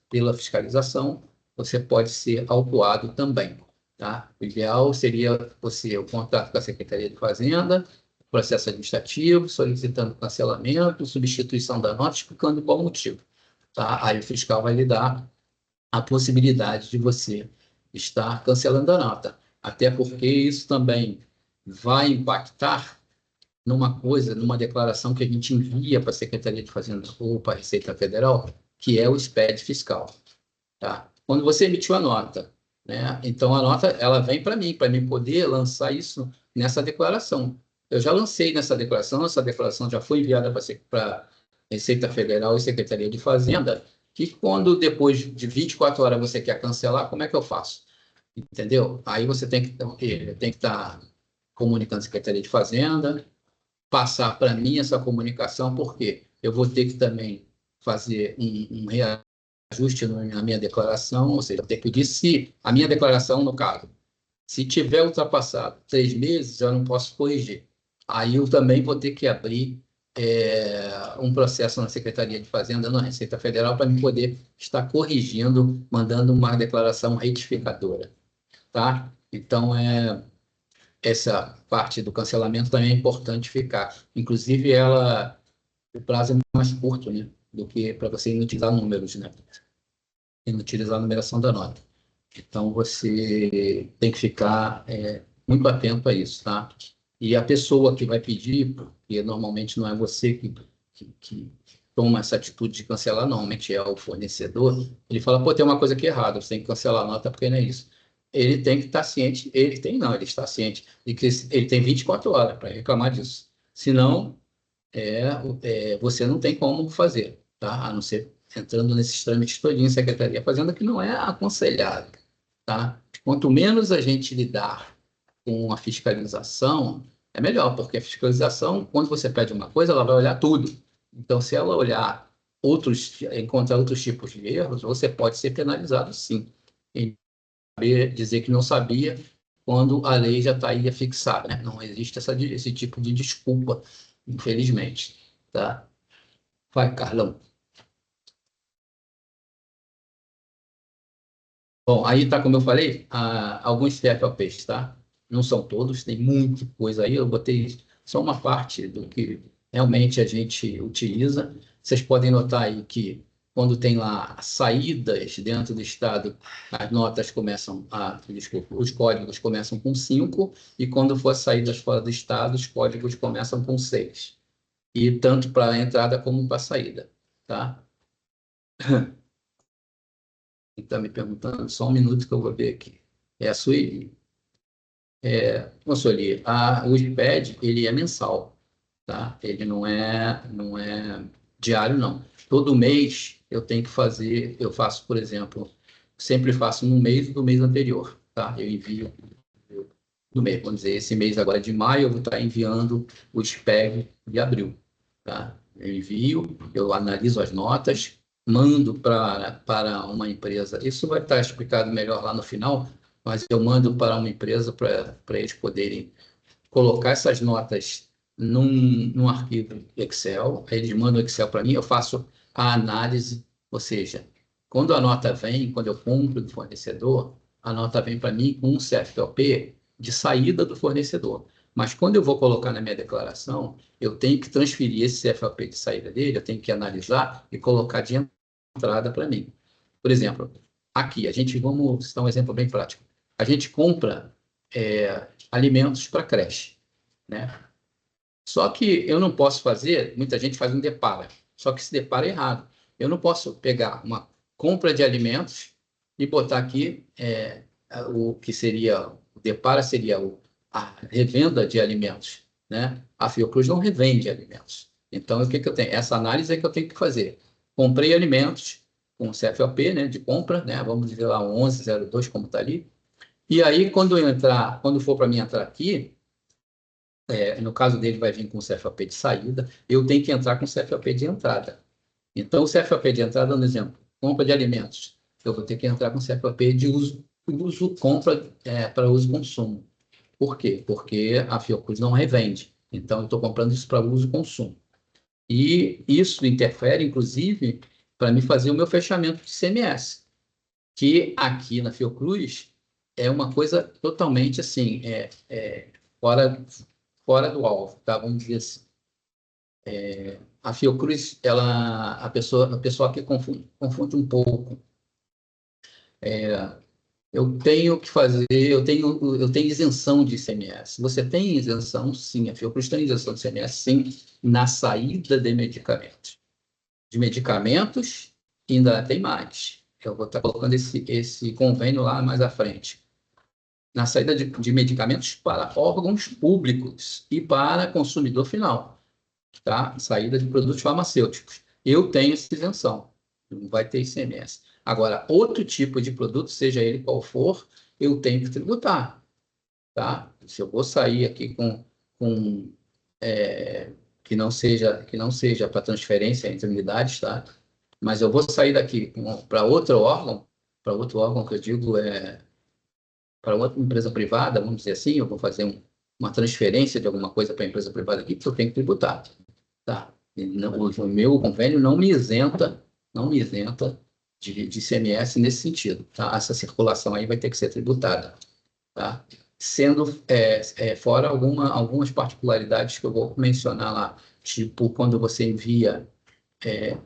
pela fiscalização, você pode ser autuado também. Tá? O ideal seria o contato com a Secretaria de Fazenda, processo administrativo, solicitando cancelamento, substituição da nota, explicando qual motivo. Tá? Aí o fiscal vai lhe dar a possibilidade de você estar cancelando a nota. Até porque isso também vai impactar numa declaração que a gente envia para a Secretaria de Fazenda ou para a Receita Federal, que é o SPED fiscal. Tá? Quando você emitiu a nota, né? Então a nota ela vem para mim poder lançar isso nessa declaração. Eu já lancei nessa declaração, essa declaração já foi enviada para a Receita Federal e Secretaria de Fazenda, que quando depois de 24 horas você quer cancelar, como é que eu faço? Entendeu? Aí você tem que estar comunicando a Secretaria de Fazenda, passar para mim essa comunicação, porque eu vou ter que também fazer um reajuste na minha declaração, ou seja, eu tenho que pedir se a minha declaração, no caso, se tiver ultrapassado 3 meses, eu não posso corrigir. Aí eu também vou ter que abrir um processo na Secretaria de Fazenda, na Receita Federal, para me poder estar corrigindo, mandando uma declaração retificadora. Tá? Então, essa parte do cancelamento também é importante ficar. Inclusive, o prazo é mais curto, né, do que para você inutilizar números, né? Inutilizar a numeração da nota. Então, você tem que ficar muito atento a isso, tá? E a pessoa que vai pedir, porque normalmente não é você que toma essa atitude de cancelar, normalmente é o fornecedor, ele fala, pô, tem uma coisa aqui errada, você tem que cancelar a nota porque não é isso. Ele tem que estar ciente, ele está ciente de que ele tem 24 horas para reclamar disso. Senão, você não tem como fazer, tá? A não ser entrando nesses trâmites todinhos, Secretaria Fazenda, que não é aconselhável, tá? Quanto menos a gente lidar com a fiscalização, é melhor, porque a fiscalização, quando você pede uma coisa, ela vai olhar tudo. Então, se ela olhar encontrar outros tipos de erros, você pode ser penalizado, sim. E dizer que não sabia quando a lei já está aí fixada, né? Não existe esse tipo de desculpa, infelizmente, tá? Vai, Carlão. Bom, aí tá, como eu falei, alguns TFLPs, tá? Não são todos, tem muita coisa aí, eu botei só uma parte do que realmente a gente utiliza. Vocês podem notar aí que quando tem lá saídas dentro do estado, as notas começam desculpa, os códigos começam com 5, e quando for saídas fora do estado, os códigos começam com 6. E tanto para a entrada como para a saída, tá? Está me perguntando, só um minuto que eu vou ver aqui. É a Sueli. Sueli, o SPED, ele é mensal, tá? Ele não é diário, não. Todo mês eu tenho que fazer, eu faço, por exemplo, sempre faço no mês do mês anterior, tá? Eu envio do mês, vamos dizer, esse mês agora de maio, eu vou estar enviando o SPED de abril, tá? Eu envio, eu analiso as notas, mando para uma empresa. Isso vai estar explicado melhor lá no final, mas eu mando para uma empresa para eles poderem colocar essas notas num arquivo Excel. Aí eles mandam o Excel para mim, eu faço a análise, ou seja, quando a nota vem, quando eu compro do fornecedor, a nota vem para mim com um CFLP de saída do fornecedor. Mas quando eu vou colocar na minha declaração, eu tenho que transferir esse CFLP de saída dele, eu tenho que analisar e colocar de entrada para mim. Por exemplo, aqui, vamos citar um exemplo bem prático. A gente compra alimentos para creche, né? Só que eu não posso fazer, muita gente faz um depara, só que esse depara é errado. Eu não posso pegar uma compra de alimentos e botar aqui o que seria, o depara seria a revenda de alimentos, né? A Fiocruz não revende alimentos. Então, o que eu tenho? Essa análise é que eu tenho que fazer. Comprei alimentos, com o CFOP, né, de compra, né, vamos dizer lá, 1102, como está ali. E aí, quando for para mim entrar aqui, no caso dele vai vir com o CFOP de saída, eu tenho que entrar com o CFOP de entrada. Então, o CFOP de entrada, dando exemplo, compra de alimentos, eu vou ter que entrar com o CFOP de compra para uso e consumo. Por quê? Porque a Fiocruz não revende. Então, eu estou comprando isso para uso e consumo. E isso interfere, inclusive, para me fazer o meu fechamento de CMS, que aqui na Fiocruz é uma coisa totalmente assim, fora do alvo, tá? Vamos dizer assim. A Fiocruz, a pessoa que confunde um pouco. Eu tenho que fazer, eu tenho isenção de ICMS. Você tem isenção, sim. A Fiocruz tem isenção de ICMS, sim, na saída de medicamentos. De medicamentos, ainda tem mais. Eu vou estar colocando esse convênio lá mais à frente. Na saída de medicamentos para órgãos públicos e para consumidor final. Tá? Saída de produtos farmacêuticos. Eu tenho essa isenção. Não vai ter ICMS. Agora, outro tipo de produto, seja ele qual for, eu tenho que tributar. Tá? Se eu vou sair aqui com que não seja para transferência entre unidades, tá? Mas eu vou sair daqui para outro órgão que eu digo para outra empresa privada, vamos dizer assim, eu vou fazer uma transferência de alguma coisa para a empresa privada aqui, que eu tenho que tributar. Tá? O meu convênio não me isenta de ICMS nesse sentido. Tá? Essa circulação aí vai ter que ser tributada. Tá? Sendo fora algumas particularidades que eu vou mencionar lá, tipo quando você envia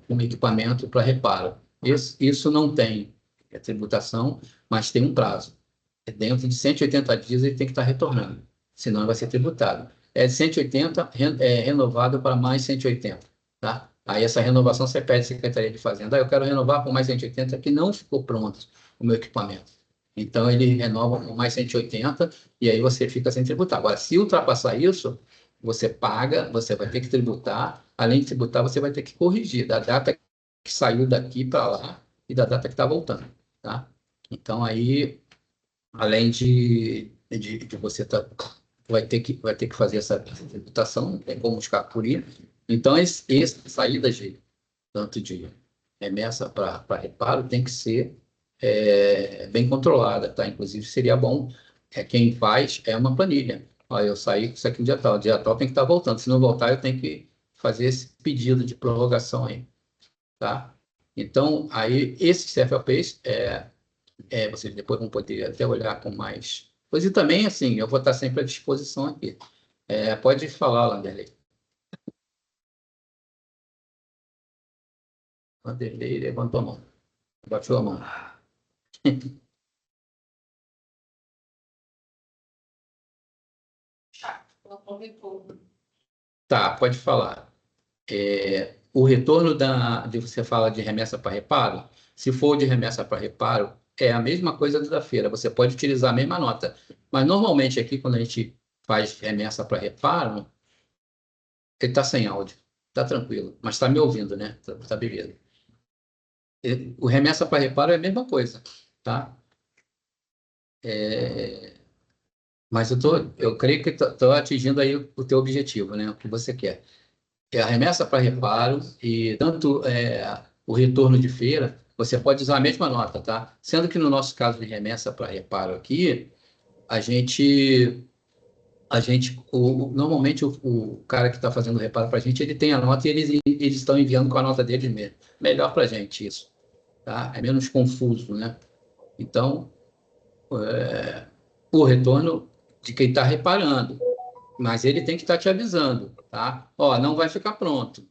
um equipamento para reparo. Isso não tem tributação, mas tem um prazo. Dentro de 180 dias ele tem que estar retornando, senão vai ser tributado. É 180, renovado para mais 180. Tá? Aí essa renovação você pede à Secretaria de Fazenda. Eu quero renovar por mais 180, que não ficou pronto o meu equipamento. Então ele renova por mais 180 e aí você fica sem tributar. Agora, se ultrapassar isso, você paga, você vai ter que tributar. Além de tributar, você vai ter que corrigir da data que saiu daqui para lá e da data que está voltando. Tá? Então aí, além de você vai ter que fazer essa tributação, não tem como escapulir. Então, essa saída tanto de remessa para reparo tem que ser bem controlada, tá? Inclusive, seria bom, quem faz uma planilha. Olha, eu saí com isso aqui no dia tal tem que estar voltando. Se não voltar, eu tenho que fazer esse pedido de prorrogação aí, tá? Então, aí, esses CFOPs, vocês depois vão poder até olhar com mais coisa. E também, assim, eu vou estar sempre à disposição aqui. Pode falar, Landerlei. Landerlei levantou a mão. Baixou a mão. Tá, pode falar. O retorno de você fala de remessa para reparo, se for de remessa para reparo, é a mesma coisa da feira, você pode utilizar a mesma nota. Mas normalmente aqui, quando a gente faz remessa para reparo, ele está sem áudio, está tranquilo, mas está me ouvindo, né? Tá beleza. O remessa para reparo é a mesma coisa, tá? Mas eu creio que estou atingindo aí o teu objetivo, né? O que você quer. A remessa para reparo e tanto o retorno de feira, você pode usar a mesma nota, tá? Sendo que no nosso caso de remessa para reparo aqui, normalmente o cara que está fazendo o reparo para a gente, ele tem a nota e eles estão enviando com a nota deles mesmo. Melhor para a gente isso, tá? É menos confuso, né? Então, o retorno de quem está reparando, mas ele tem que estar te avisando, tá? Ó, não vai ficar pronto.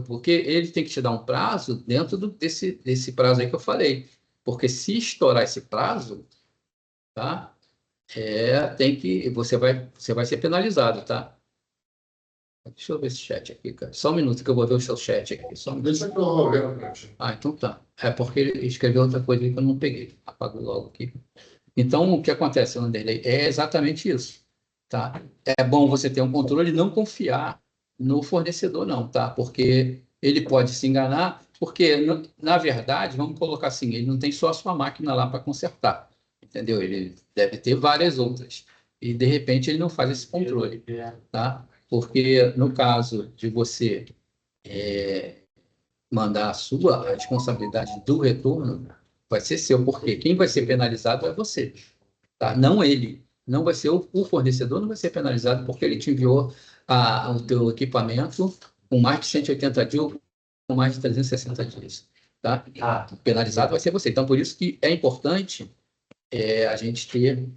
Porque ele tem que te dar um prazo dentro desse prazo aí que eu falei. Porque se estourar esse prazo, tá? Você vai ser penalizado, tá? Deixa eu ver esse chat aqui, cara. Só um minuto que eu vou ver o seu chat aqui. Só um minuto.
Deixa que eu vou ver, gente.
Então tá. É porque ele escreveu outra coisa aí que eu não peguei. Apago logo aqui. Então, o que acontece, Wanderlei, é exatamente isso, tá? É bom você ter um controle e não confiar no fornecedor, não, tá? Porque ele pode se enganar porque, na verdade, vamos colocar assim, ele não tem só a sua máquina lá para consertar, entendeu? Ele deve ter várias outras. E, de repente, ele não faz esse controle, tá? Porque, no caso de você mandar a responsabilidade do retorno vai ser seu, porque quem vai ser penalizado é você, tá? Não ele. Não vai ser o fornecedor, não vai ser penalizado porque ele te enviou o teu equipamento com mais de 180 dias ou com mais de 360 dias, tá? O penalizado vai ser você. Então, por isso que é importante a gente ter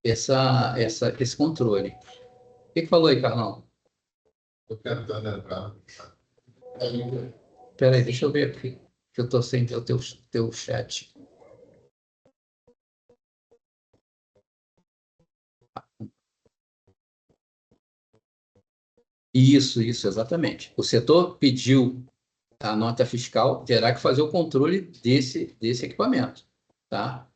esse controle. O que falou aí, Carlão?
Estou tentando entrar.
Espera aí, deixa eu ver aqui, que eu estou sem ver o teu chat. Isso, exatamente. O setor pediu a nota fiscal, terá que fazer o controle desse equipamento, tá?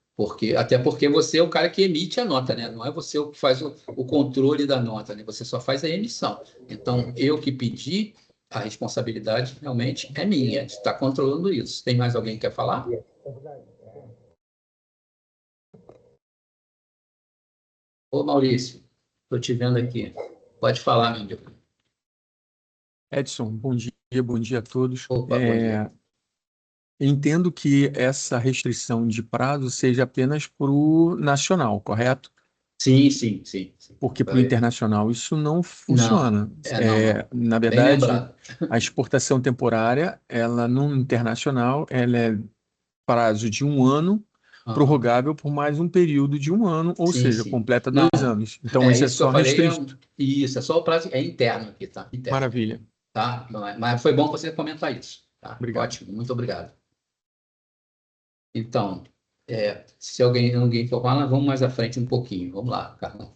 Até porque você é o cara que emite a nota, né? Não é você o que faz o controle da nota, né? Você só faz a emissão. Então, eu que pedi, a responsabilidade realmente é minha, de estar controlando isso. Tem mais alguém que quer falar? Ô, Maurício, estou te vendo aqui. Pode falar, meu amigo.
Edson, bom dia a todos.
Opa, bom dia.
Entendo que essa restrição de prazo seja apenas para o nacional, correto?
Sim.
Porque para o internacional isso não funciona.
Não.
Na
Bem
verdade,
lembrado.
a exportação temporária, ela no internacional, ela é prazo de 1 ano, prorrogável por mais um período de 1 ano, ou seja,
Sim.
completa
Não,
2 anos. Então, esse é
isso que eu
só
falei,
restrito.
isso, é só o prazo, é interno aqui, tá? Interno,
Maravilha.
tá? Mas foi bom você comentar isso, tá?
Obrigado.
Ótimo, muito obrigado. Então, se alguém for falar, vamos mais à frente um pouquinho. Vamos lá, Carlão.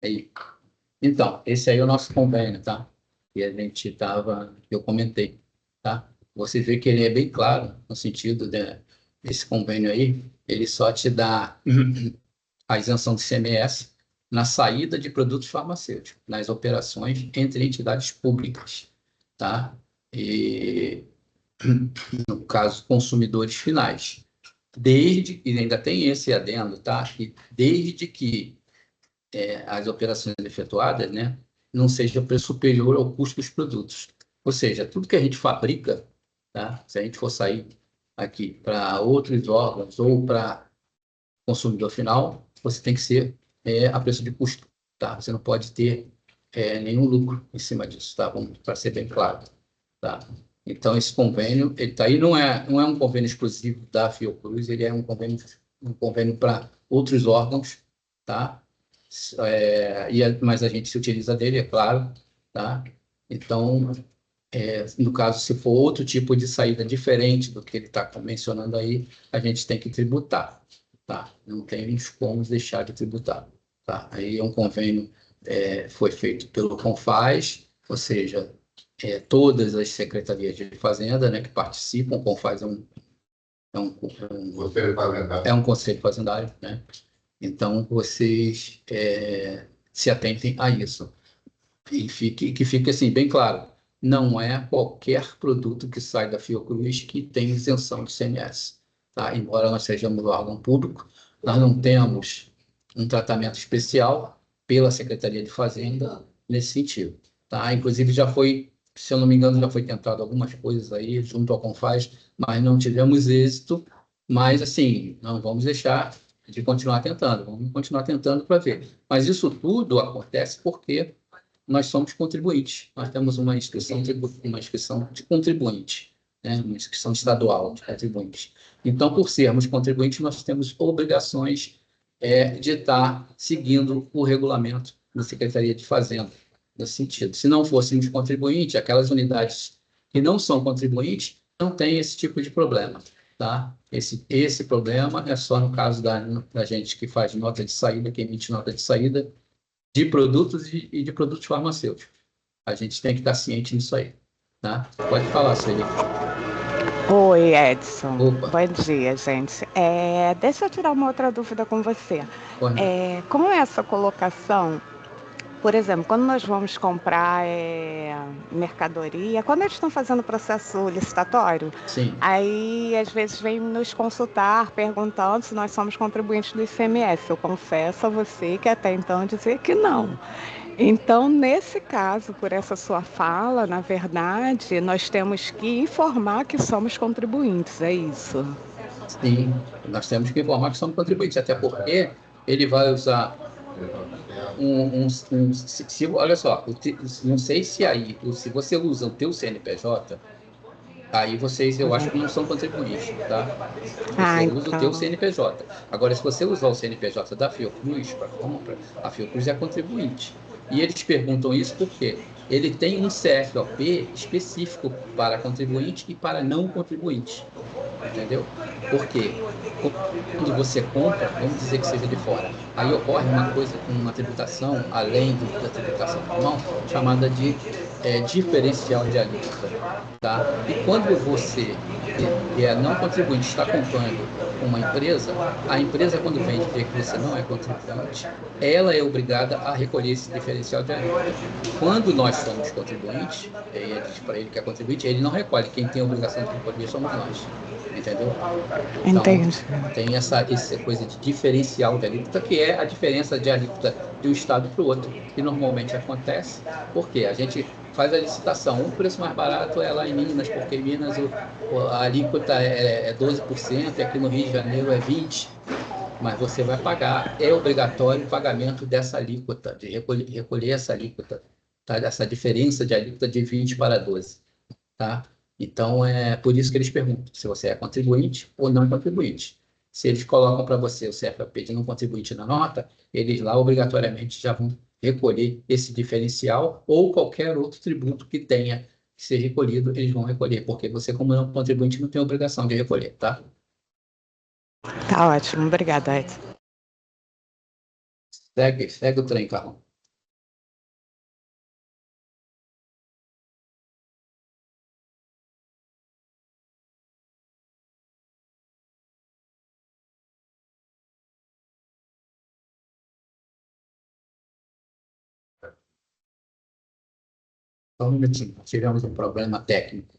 Aí. Então, esse aí é o nosso convênio, tá? E eu comentei, tá? Você vê que ele é bem claro no sentido desse convênio aí, ele só te dá a isenção do ICMS na saída de produtos farmacêuticos, nas operações entre entidades públicas, tá? E, no caso, consumidores finais. E ainda tem esse adendo, tá? Que desde que as operações efetuadas, né, não seja preço superior ao custo dos produtos. Ou seja, tudo que a gente fabrica, tá? Se a gente for sair aqui para outros órgãos ou para consumidor final, você tem que ser a preço de custo, tá? Você não pode ter nenhum lucro em cima disso, tá? Para ser bem claro, tá? Então, esse convênio, ele tá aí, não é um convênio exclusivo da Fiocruz, ele é um convênio para outros órgãos, tá? Mas a gente se utiliza dele, é claro, tá? Então, no caso, se for outro tipo de saída diferente do que ele está mencionando aí, a gente tem que tributar, tá? Não tem como deixar de tributar, tá? Aí é um convênio, foi feito pelo CONFAZ, ou seja, todas as secretarias de Fazenda, né, que participam. O CONFAZ é um conselho fazendário, né? Então, vocês se atentem a isso. E que fique assim, bem claro, não é qualquer produto que sai da Fiocruz que tem isenção de ICMS, tá? Embora nós sejamos um órgão público, nós não temos um tratamento especial pela Secretaria de Fazenda nesse sentido, tá? Inclusive, se eu não me engano, já foi tentado algumas coisas aí junto ao CONFAZ, mas não tivemos êxito. Mas, assim, não vamos deixar de continuar tentando, vamos continuar tentando para ver. Mas isso tudo acontece porque nós somos contribuintes. Nós temos uma inscrição de contribuinte, né? Uma inscrição estadual de contribuintes. Então, por sermos contribuintes, nós temos obrigações de estar seguindo o regulamento da Secretaria de Fazenda, nesse sentido. Se não fôssemos contribuintes, aquelas unidades que não são contribuintes não tem esse tipo de problema, tá? Esse problema é só no caso da gente que faz nota de saída, que emite nota de saída de produtos e de produtos farmacêuticos. A gente tem que estar ciente disso aí, tá? Pode falar, Sueli.
Oi, Edson.
Opa.
Bom dia, gente. Deixa eu tirar uma outra dúvida com você.
Pode.
Como é essa colocação? Por exemplo, quando nós vamos comprar mercadoria, quando eles estão fazendo o processo licitatório,
Sim.
aí às vezes vem nos consultar perguntando se nós somos contribuintes do ICMS. Eu confesso a você que até então dizia que não. Então, nesse caso, por essa sua fala, na verdade, nós temos que informar que somos contribuintes, é isso?
Sim, nós temos que informar que somos contribuintes, até porque ele vai usar olha só, não sei se aí, se você usa o teu CNPJ, aí vocês, eu acho que não são contribuintes, tá? Você usa o teu CNPJ. Agora, se você usar o CNPJ da Fiocruz para compra, a Fiocruz é contribuinte. E eles perguntam isso porque ele tem um CFOP específico para contribuinte e para não contribuinte. Entendeu? Porque quando você compra, vamos dizer que seja de fora, aí ocorre uma coisa, uma tributação, além da tributação normal, chamada de diferencial de alíquota. Tá? E quando você, que é não contribuinte, está comprando uma empresa, a empresa, quando vem ver que você não é contribuinte, ela é obrigada a recolher esse diferencial de alíquota. Quando nós somos contribuintes, ele diz para ele que é contribuinte, ele não recolhe, quem tem a obrigação de recolher somos nós. Entendeu? Então,
entendi.
tem essa coisa de diferencial de alíquota, que é a diferença de alíquota de um estado para o outro, que normalmente acontece, porque a gente faz a licitação, um preço mais barato é lá em Minas, porque em Minas a alíquota é 12%, e aqui no Rio de Janeiro é 20%, mas você vai pagar, é obrigatório o pagamento dessa alíquota, de recolher essa alíquota, tá? Essa diferença de alíquota de 20 para 12, tá? Então, é por isso que eles perguntam se você é contribuinte ou não contribuinte. Se eles colocam para você o CFOP de não contribuinte na nota, eles lá obrigatoriamente já vão recolher esse diferencial ou qualquer outro tributo que tenha que ser recolhido, eles vão recolher, porque você, como não contribuinte, não tem obrigação de recolher, tá?
Tá ótimo, obrigada, Edson.
Segue o trem, Carlão. Só um minutinho, tivemos um problema técnico.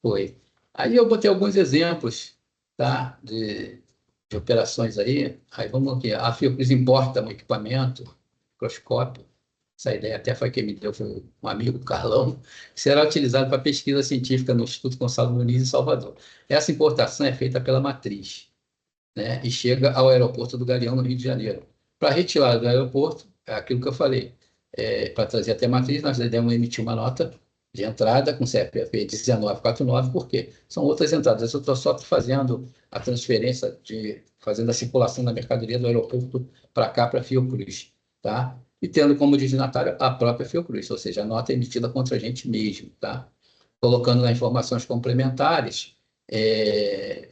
Foi. Aí eu botei alguns exemplos, tá, de operações aí. Aí vamos aqui. A Fiocruz importa um equipamento, microscópio. Essa ideia até foi quem me deu, foi um amigo, Carlão, que será utilizado para pesquisa científica no Instituto Gonçalo Muniz, em Salvador. Essa importação é feita pela matriz, né, e chega ao aeroporto do Galeão, no Rio de Janeiro. Para retirar do aeroporto, é aquilo que eu falei, para trazer até a matriz, nós devemos emitir uma nota de entrada com CFP 1949, porque são outras entradas. Eu estou só fazendo a transferência, fazendo a circulação da mercadoria do aeroporto para cá, para a Fiocruz, tá? E tendo como destinatário a própria Fiocruz, ou seja, a nota é emitida contra a gente mesmo, tá? Colocando lá informações complementares,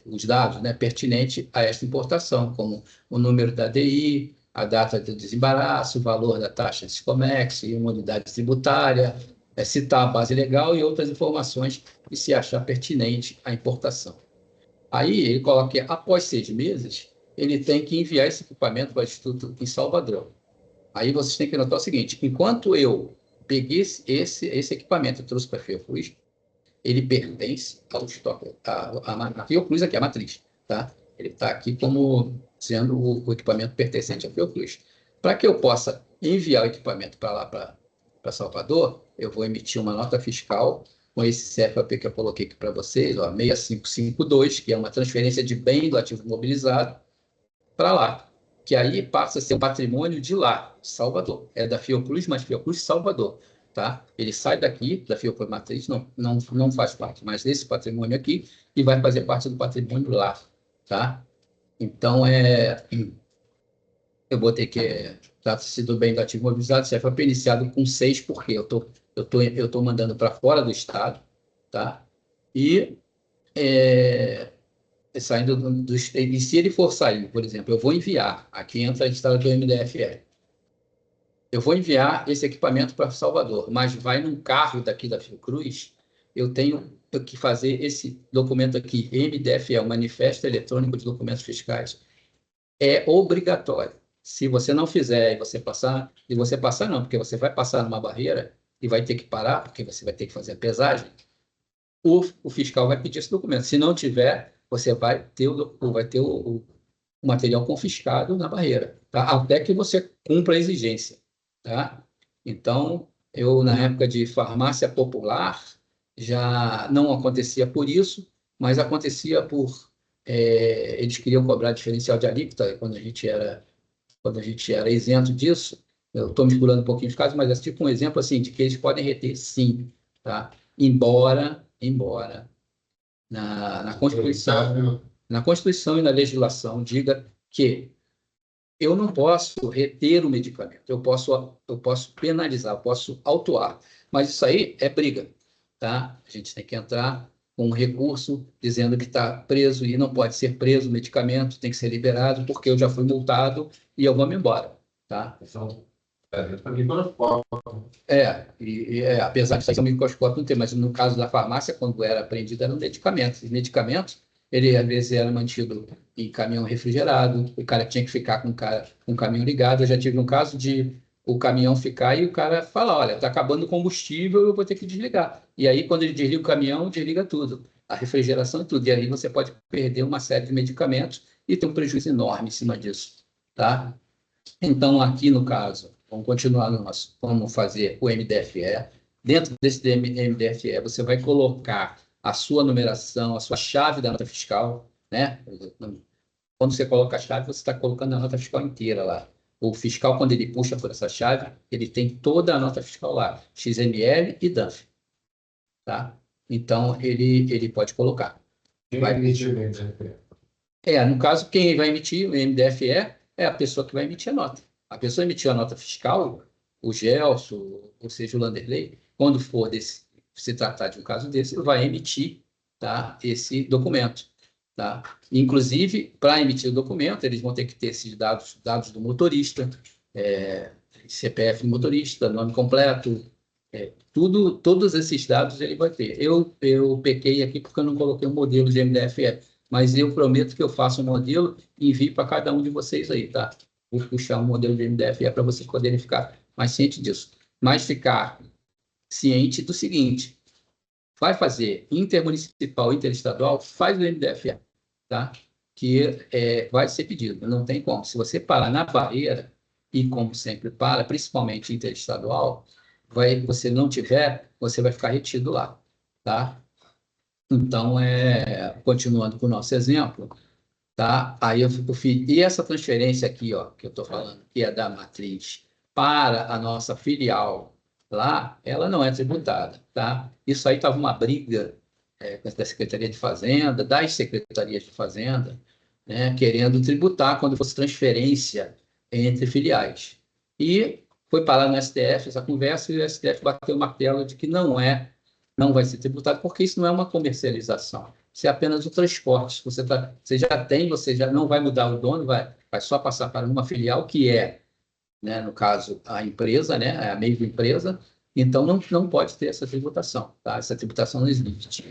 os dados, né, pertinentes a esta importação, como o número da DI, a data do desembaraço, o valor da taxa de Siscomex e uma unidade tributária, citar a base legal e outras informações que se achar pertinente à importação. Aí ele coloca que após 6 meses, ele tem que enviar esse equipamento para o Instituto em Salvador. Aí vocês têm que notar o seguinte, enquanto eu peguei esse equipamento e trouxe para a Fiocruz, ele pertence ao estoque, a Fiocruz aqui, a matriz, tá? Ele está aqui como sendo o equipamento pertencente à Fiocruz. Para que eu possa enviar o equipamento para lá, para Salvador, eu vou emitir uma nota fiscal com esse CFAP que eu coloquei aqui para vocês, ó, 6552, que é uma transferência de bem do ativo mobilizado para lá, que aí passa a ser o patrimônio de lá, Salvador. É da Fiocruz, mas Fiocruz Salvador. tá? Ele sai daqui, da Fiocruz Matriz, não faz parte mais desse patrimônio aqui, e vai fazer parte do patrimônio lá, tá? Então, eu botei que está sido bem do ativo imobilizado, CEF foi iniciado com 6, porque eu tô mandando para fora do estado, tá? E saindo e se ele for sair, por exemplo, eu vou enviar, aqui entra a estrada do MDFE, eu vou enviar esse equipamento para Salvador, mas vai num carro daqui da Fiocruz, eu tenho que fazer esse documento aqui, MDFE, o Manifesto Eletrônico de Documentos Fiscais, é obrigatório. Se você não fizer e você passar não, porque você vai passar numa barreira e vai ter que parar, porque você vai ter que fazer a pesagem, o fiscal vai pedir esse documento. Se não tiver, você vai ter o material confiscado na barreira, tá? Até que você cumpra a exigência, tá? Então, na época de farmácia popular, já não acontecia por isso, mas acontecia eles queriam cobrar diferencial de alíquota quando a gente era isento disso. Eu estou me pulando um pouquinho de casos, mas é tipo um exemplo assim, de que eles podem reter, sim, tá? Embora na Constituição e na legislação diga que eu não posso reter o medicamento, eu posso penalizar, eu posso autuar, mas isso aí é briga, tá? A gente tem que entrar com um recurso dizendo que está preso e não pode ser preso o medicamento, tem que ser liberado porque eu já fui multado e eu vou me embora, tá? Apesar de ser um microscópio, não tem, mas no caso da farmácia, quando era apreendido, eram medicamentos. Os medicamentos, ele às vezes era mantido em caminhão refrigerado, o cara tinha que ficar com o caminhão ligado. Eu já tive um caso de o caminhão ficar e o cara fala, olha, está acabando o combustível, eu vou ter que desligar. E aí, quando ele desliga o caminhão, desliga tudo, a refrigeração e tudo. E aí você pode perder uma série de medicamentos e ter um prejuízo enorme em cima disso, tá? Então, aqui no caso, vamos continuar no nosso, vamos fazer o MDFE. Dentro desse MDFE, você vai colocar a sua numeração, a sua chave da nota fiscal, né? Quando você coloca a chave, você está colocando a nota fiscal inteira lá. O fiscal, quando ele puxa por essa chave, ele tem toda a nota fiscal lá, XML e DANF, tá? Então, ele pode colocar. Vai emitir o MDFE? No caso, quem vai emitir o MDFE é a pessoa que vai emitir a nota. A pessoa emitiu a nota fiscal, o Gelson, ou seja, o Landerley, quando for se tratar de um caso desse, vai emitir, tá, esse documento. Tá? Inclusive, para emitir o documento, eles vão ter que ter esses dados do motorista, CPF do motorista, nome completo, todos esses dados ele vai ter. Eu pequei aqui porque eu não coloquei um modelo de MDFE, mas eu prometo que eu faço um modelo e envio para cada um de vocês aí, tá? Vou puxar um modelo de MDFE para vocês poderem ficar mais cientes disso. Mas ficar ciente do seguinte, vai fazer intermunicipal, interestadual, faz o MDFE, tá? Que vai ser pedido, não tem como. Se você parar na barreira, e como sempre para, principalmente interestadual, você não tiver, você vai ficar retido lá, tá? Então, continuando com o nosso exemplo, tá? Aí eu fiz, e essa transferência aqui, ó, que eu estou falando, que é da matriz para a nossa filial lá, ela não é tributada, tá? Isso aí estava uma briga da Secretaria de Fazenda, das Secretarias de Fazenda, né, querendo tributar quando fosse transferência entre filiais. E foi parar no STF essa conversa e o STF bateu o martelo de que não vai ser tributado, porque isso não é uma comercialização, isso é apenas o transporte. Você já não vai mudar o dono, vai só passar para uma filial que né, no caso, a empresa, né, a meio empresa, então não pode ter essa tributação, tá? Essa tributação não existe.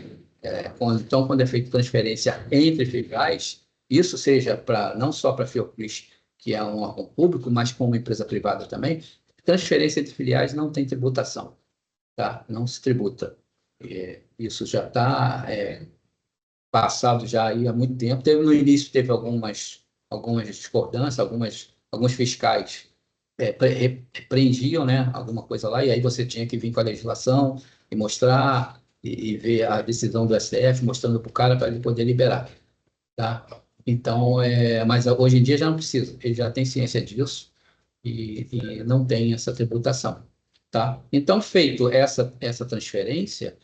Então, quando é feita transferência entre filiais, isso seja não só para a Fiocruz, que é um órgão público, mas como uma empresa privada também, transferência entre filiais não tem tributação, tá? Não se tributa. Isso já está passado já aí há muito tempo. No início teve algumas discordâncias, alguns fiscais repreendiam, né, alguma coisa lá, e aí você tinha que vir com a legislação e mostrar e ver a decisão do STF, mostrando para o cara para ele poder liberar, tá? Então, mas hoje em dia já não precisa, ele já tem ciência disso e não tem essa tributação, tá? Então, feito essa transferência,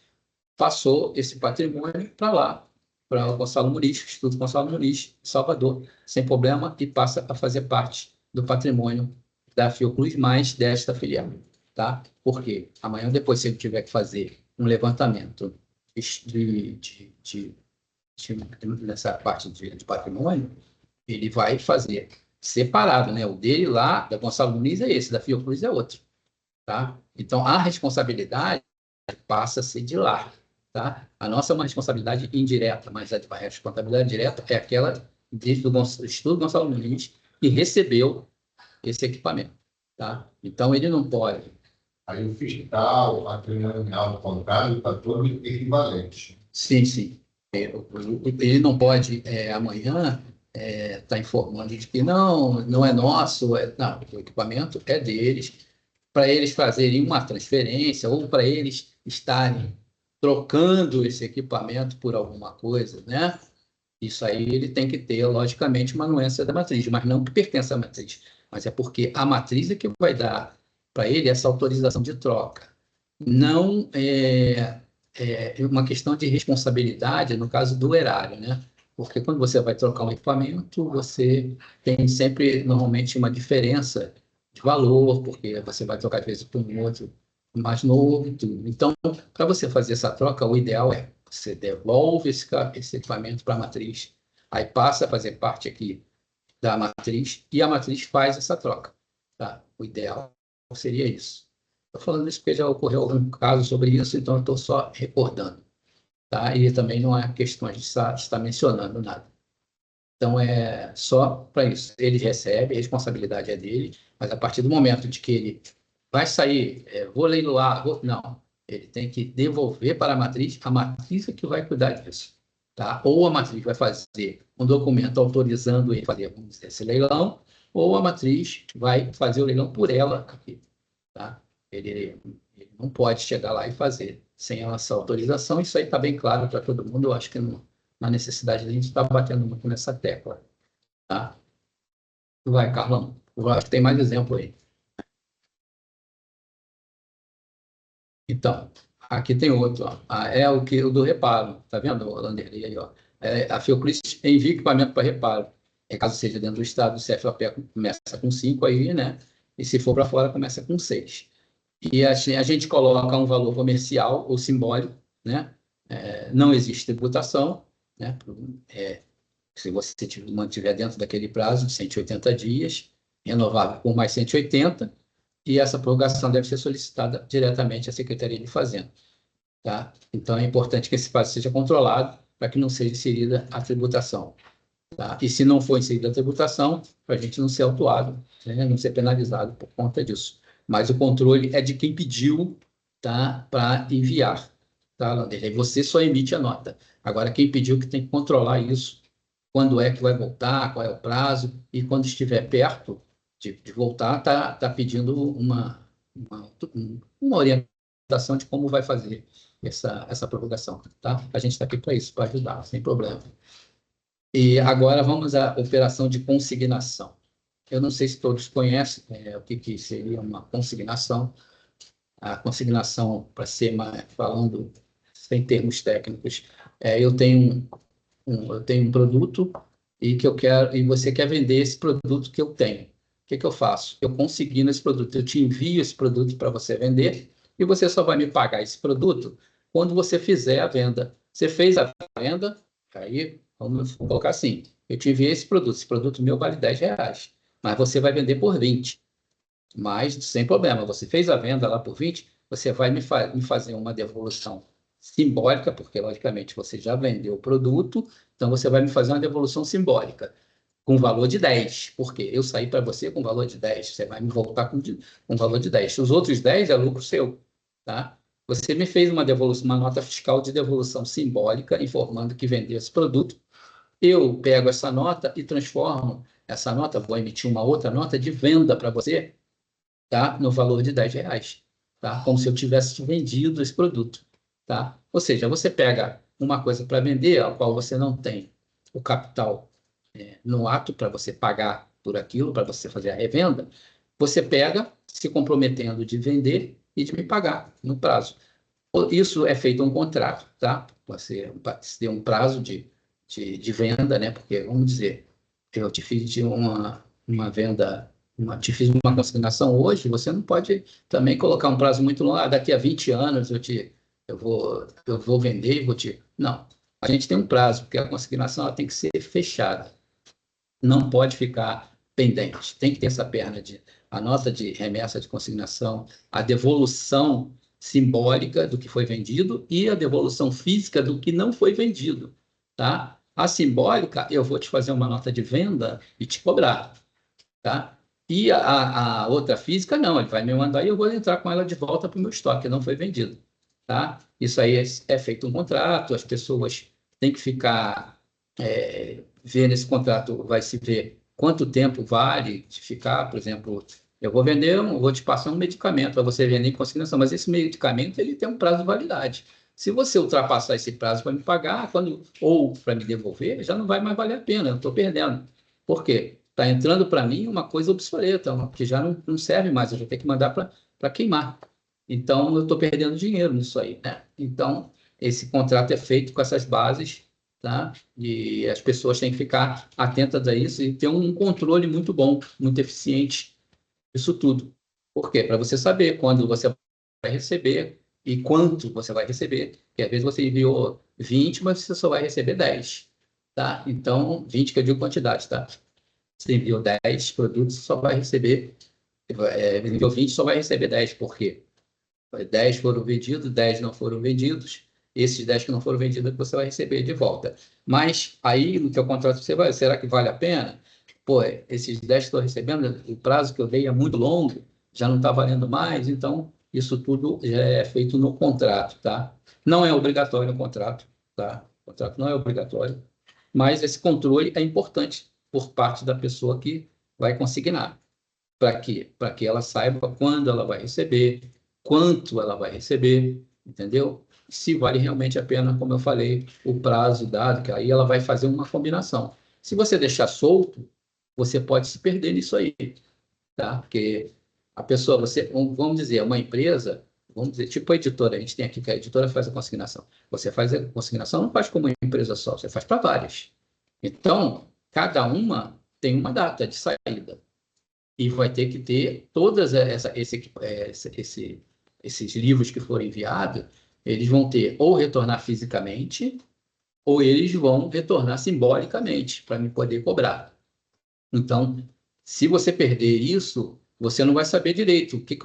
passou esse patrimônio para lá, para o Gonçalo Muniz, Instituto Gonçalo Muniz, Salvador, sem problema, e passa a fazer parte do patrimônio da Fiocruz mais desta filial, tá? Porque amanhã, depois, se ele tiver que fazer um levantamento nessa parte de patrimônio, ele vai fazer separado, né? O dele lá, da Gonçalo Muniz é esse, da Fiocruz é outro, tá? Então, a responsabilidade passa a ser de lá, tá? A nossa é uma responsabilidade indireta, mas a responsabilidade direta é aquela do Instituto Gonçalo Muniz que recebeu esse equipamento, tá? Então, ele não pode...
Aí o fiscal, o patrimonial do contrário, está todo equivalente.
Sim, sim. Ele não pode, amanhã, estar informando de que não é nosso, não, o equipamento é deles, para eles fazerem uma transferência ou para eles estarem trocando esse equipamento por alguma coisa, né? Isso aí ele tem que ter, logicamente, uma anuência da matriz, mas não que pertença à matriz, mas é porque a matriz é que vai dar para ele essa autorização de troca. Não é uma questão de responsabilidade no caso do erário, né? Porque quando você vai trocar um equipamento, você tem sempre, normalmente, uma diferença de valor, porque você vai trocar, às vezes, por um outro mais novo e tudo. Então, para você fazer essa troca, o ideal é você devolve esse equipamento para a matriz, aí passa a fazer parte aqui da matriz, e a matriz faz essa troca, tá? O ideal seria isso. Estou falando isso porque já ocorreu algum caso sobre isso, então eu estou só recordando, tá? E também não é questão de estar mencionando nada. Então, é só para isso. Ele recebe, a responsabilidade é dele, mas a partir do momento de que ele vai sair, vou leiloar, não. Ele tem que devolver para a matriz é que vai cuidar disso, tá? Ou a matriz vai fazer um documento autorizando ele a fazer, vamos dizer, esse leilão, ou a matriz vai fazer o leilão por ela aqui, tá? Ele não pode chegar lá e fazer sem essa autorização. Isso aí está bem claro para todo mundo. Eu acho que não há necessidade de a gente estar batendo muito nessa tecla, tá? Vai, Carlão. Eu acho que tem mais exemplo aí. Então, aqui tem outro, ó. É o do reparo, tá vendo, Landerlei aí, ó? A Fiocruz envia equipamento para reparo. Caso seja dentro do estado, o CFOP começa com 5 aí, né? E se for para fora, começa com 6. E a gente coloca um valor comercial ou simbólico, né? Não existe tributação, né? Se você mantiver dentro daquele prazo de 180 dias, renovável por mais 180, e essa prorrogação deve ser solicitada diretamente à Secretaria de Fazenda, tá? Então, é importante que esse prazo seja controlado para que não seja inserida a tributação, tá? E se não for inserida a tributação, para a gente não ser autuado, né? Não ser penalizado por conta disso. Mas o controle é de quem pediu, tá? Para enviar, tá, Landerlei? Você só emite a nota. Agora, quem pediu que tem que controlar isso, quando é que vai voltar, qual é o prazo, e quando estiver perto de voltar, tá pedindo uma orientação de como vai fazer essa prorrogação, tá? A gente está aqui para isso, para ajudar, sem problema. E agora vamos à operação de consignação. Eu não sei se todos conhecem o que seria uma consignação. A consignação, para ser falando sem termos técnicos, eu tenho um produto e você quer vender esse produto que eu tenho. O que eu faço? Eu consigno esse produto, eu te envio esse produto para você vender e você só vai me pagar esse produto quando você fizer a venda. Você fez a venda, aí vamos colocar assim, eu te enviei esse produto meu vale R$10, mas você vai vender por 20. Mas, sem problema, você fez a venda lá por 20, você vai me fazer uma devolução simbólica, porque, logicamente, você já vendeu o produto, então você vai me fazer uma devolução simbólica, com valor de 10, porque eu saí para você com valor de 10, você vai me voltar com valor de 10. Os outros 10 é lucro seu, tá? Você me fez uma nota fiscal de devolução simbólica, informando que vendeu esse produto. Eu pego essa nota e transformo essa nota, vou emitir uma outra nota de venda para você, tá? No valor de R$10, tá? Como se eu tivesse vendido esse produto, tá? Ou seja, você pega uma coisa para vender, a qual você não tem o capital no ato para você pagar por aquilo, para você fazer a revenda, você pega se comprometendo de vender e de me pagar no prazo. Isso é feito um contrato, tá? Você tem um prazo de venda, né? Porque, vamos dizer, eu te fiz uma venda, te fiz uma consignação hoje, você não pode também colocar um prazo muito longo. Daqui a 20 anos eu vou vender e vou te... Não, a gente tem um prazo, porque a consignação ela tem que ser fechada. Não pode ficar pendente. Tem que ter essa perna a nota de remessa de consignação, a devolução simbólica do que foi vendido e a devolução física do que não foi vendido, tá? A simbólica, eu vou te fazer uma nota de venda e te cobrar, tá? E a outra física, não, ele vai me mandar e eu vou entrar com ela de volta para o meu estoque, não foi vendido, tá? Isso aí é feito um contrato, as pessoas têm que ficar, ver nesse contrato, vai se ver quanto tempo vale de ficar, por exemplo, eu vou te passar um medicamento para você vender em consignação, mas esse medicamento ele tem um prazo de validade. Se você ultrapassar esse prazo para me pagar, ou para me devolver, já não vai mais valer a pena, eu estou perdendo. Por quê? Está entrando para mim uma coisa obsoleta, que já não serve mais, eu já tenho que mandar para queimar. Então, eu estou perdendo dinheiro nisso aí, né? Então, esse contrato é feito com essas bases, tá? E as pessoas têm que ficar atentas a isso e ter um controle muito bom, muito eficiente disso tudo. Por quê? Para você saber quando você vai receber e quanto você vai receber. Porque às vezes você enviou 20, mas você só vai receber 10. Tá? Então, 20 que eu digo quantidade, tá? Você enviou 10 produtos, você só vai receber... enviou 20, só vai receber 10. Por quê? 10 foram vendidos, 10 não foram vendidos. Esses 10 que não foram vendidos você vai receber de volta. Mas aí, no teu contrato, você vai... Será que vale a pena? Pô, esses 10 que estou recebendo, o prazo que eu dei é muito longo, já não está valendo mais, então isso tudo já é feito no contrato, tá? Não é obrigatório o contrato, tá? O contrato não é obrigatório, mas esse controle é importante por parte da pessoa que vai consignar. Para quê? Para que ela saiba quando ela vai receber, quanto ela vai receber, entendeu? Se vale realmente a pena, como eu falei, o prazo dado, que aí ela vai fazer uma combinação. Se você deixar solto, você pode se perder nisso aí, tá? Porque a pessoa, vamos dizer, uma empresa, vamos dizer, tipo a editora, a gente tem aqui que a editora faz a consignação. Você faz a consignação, não faz como uma empresa só, você faz para várias. Então, cada uma tem uma data de saída. E vai ter que ter todas esses livros que forem enviados, eles vão ter ou retornar fisicamente, ou eles vão retornar simbolicamente, para me poder cobrar. Então, se você perder isso, você não vai saber direito o que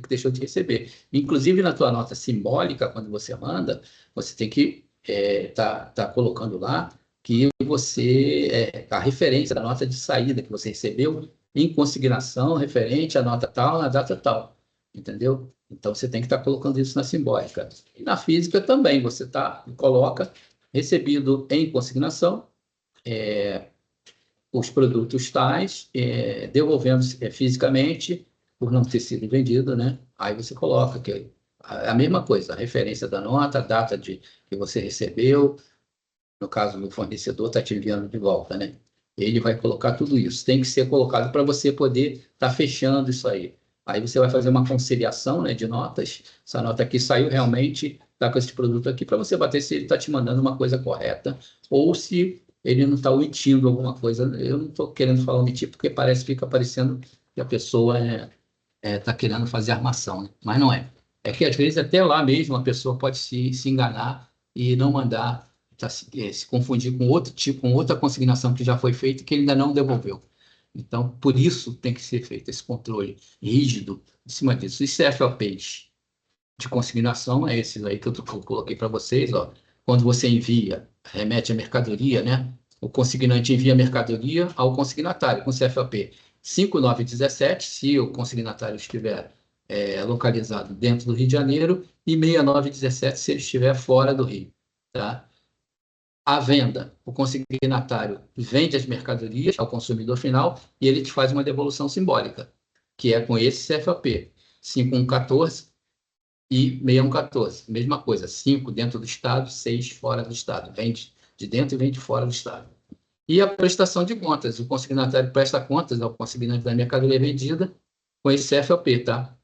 deixou de receber. Inclusive, na tua nota simbólica, quando você manda, você tem que tá colocando lá que a referência da nota de saída que você recebeu em consignação referente à nota tal, na data tal, entendeu? Então, você tem que estar colocando isso na simbólica. E na física também, você coloca recebido em consignação, os produtos tais, devolvendo fisicamente, por não ter sido vendido, né? Aí você coloca que a mesma coisa, a referência da nota, a data que você recebeu, no caso, o fornecedor está te enviando de volta, né? Ele vai colocar tudo isso. Tem que ser colocado para você poder estar fechando isso aí. Aí você vai fazer uma conciliação, né, de notas. Essa nota aqui saiu realmente, está com esse produto aqui, para você bater se ele está te mandando uma coisa correta ou se ele não está omitindo alguma coisa. Eu não estou querendo falar omitir, porque fica parecendo que a pessoa está querendo fazer armação, né? Mas não é. É que às vezes até lá mesmo a pessoa pode se enganar e não mandar, se confundir com outro tipo, com outra consignação que já foi feita e que ele ainda não devolveu. Então, por isso tem que ser feito esse controle rígido em cima disso. E CFOPs de consignação é esses aí que eu coloquei para vocês, ó. Quando você envia, remete a mercadoria, né? O consignante envia a mercadoria ao consignatário, com CFOP 5917, se o consignatário estiver localizado dentro do Rio de Janeiro, e 6917, se ele estiver fora do Rio, tá? A venda, o consignatário vende as mercadorias ao consumidor final e ele te faz uma devolução simbólica, que é com esse CFOP, 5114 e 6114. Mesma coisa, 5 dentro do Estado, 6 fora do Estado. Vende de dentro e vende fora do Estado. E a prestação de contas. O consignatário presta contas ao consignante da mercadoria vendida com esse CFOP, tá?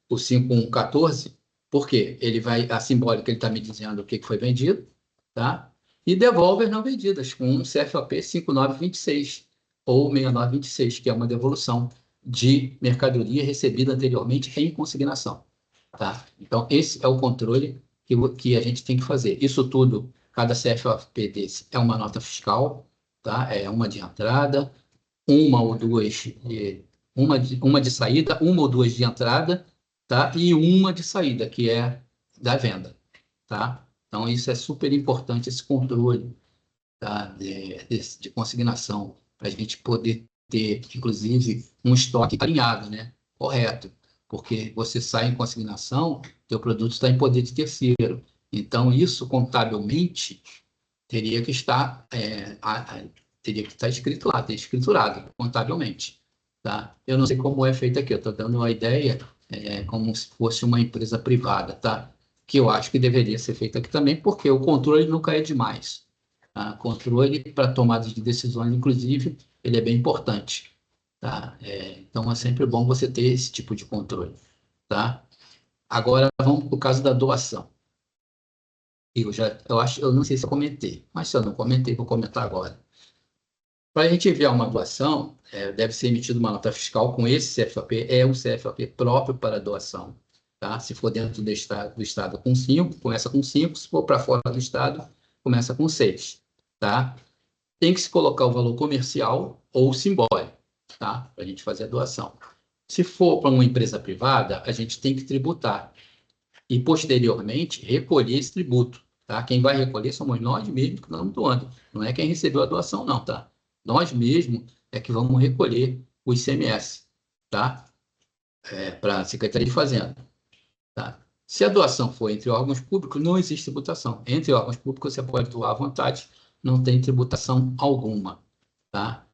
O 5114, por quê? Ele vai, a simbólica, ele está me dizendo o que foi vendido, tá? E devolve as não vendidas, com um CFOP 5926 ou 6926, que é uma devolução de mercadoria recebida anteriormente em consignação, tá? Então, esse é o controle que a gente tem que fazer. Isso tudo, cada CFOP desse é uma nota fiscal, tá? É uma de entrada, uma ou duas, uma de saída, uma ou duas de entrada, tá? E uma de saída, que é da venda, tá? Então, isso é super importante, esse controle, tá? de consignação, para a gente poder ter, inclusive, um estoque alinhado, né? Correto, porque você sai em consignação, teu produto está em poder de terceiro. Então, isso, contabilmente, teria que estar, teria que estar escrito lá, ter escriturado contabilmente, tá? Eu não sei como é feito aqui, eu estou dando uma ideia, como se fosse uma empresa privada, tá? Que eu acho que deveria ser feito aqui também, porque o controle nunca é demais. Tá? Controle para tomadas de decisões, inclusive, ele é bem importante, tá? Então, é sempre bom você ter esse tipo de controle, tá? Agora, vamos para o caso da doação. Eu não sei se eu comentei, mas se eu não comentei, vou comentar agora. Para a gente enviar uma doação, deve ser emitida uma nota fiscal com esse CFOP, é um CFOP próprio para doação, tá? Se for dentro do estado com 5, começa com 5, se for para fora do estado, começa com 6, tá? Tem que se colocar o valor comercial ou simbólico, tá? Para a gente fazer a doação. Se for para uma empresa privada, a gente tem que tributar e, posteriormente, recolher esse tributo, tá? Quem vai recolher somos nós mesmos que estamos doando, não é quem recebeu a doação, não, tá? Nós mesmos é que vamos recolher o ICMS, tá? Para a Secretaria de Fazenda, tá? Se a doação for entre órgãos públicos, não existe tributação. Entre órgãos públicos, você pode doar à vontade, não tem tributação alguma, tá?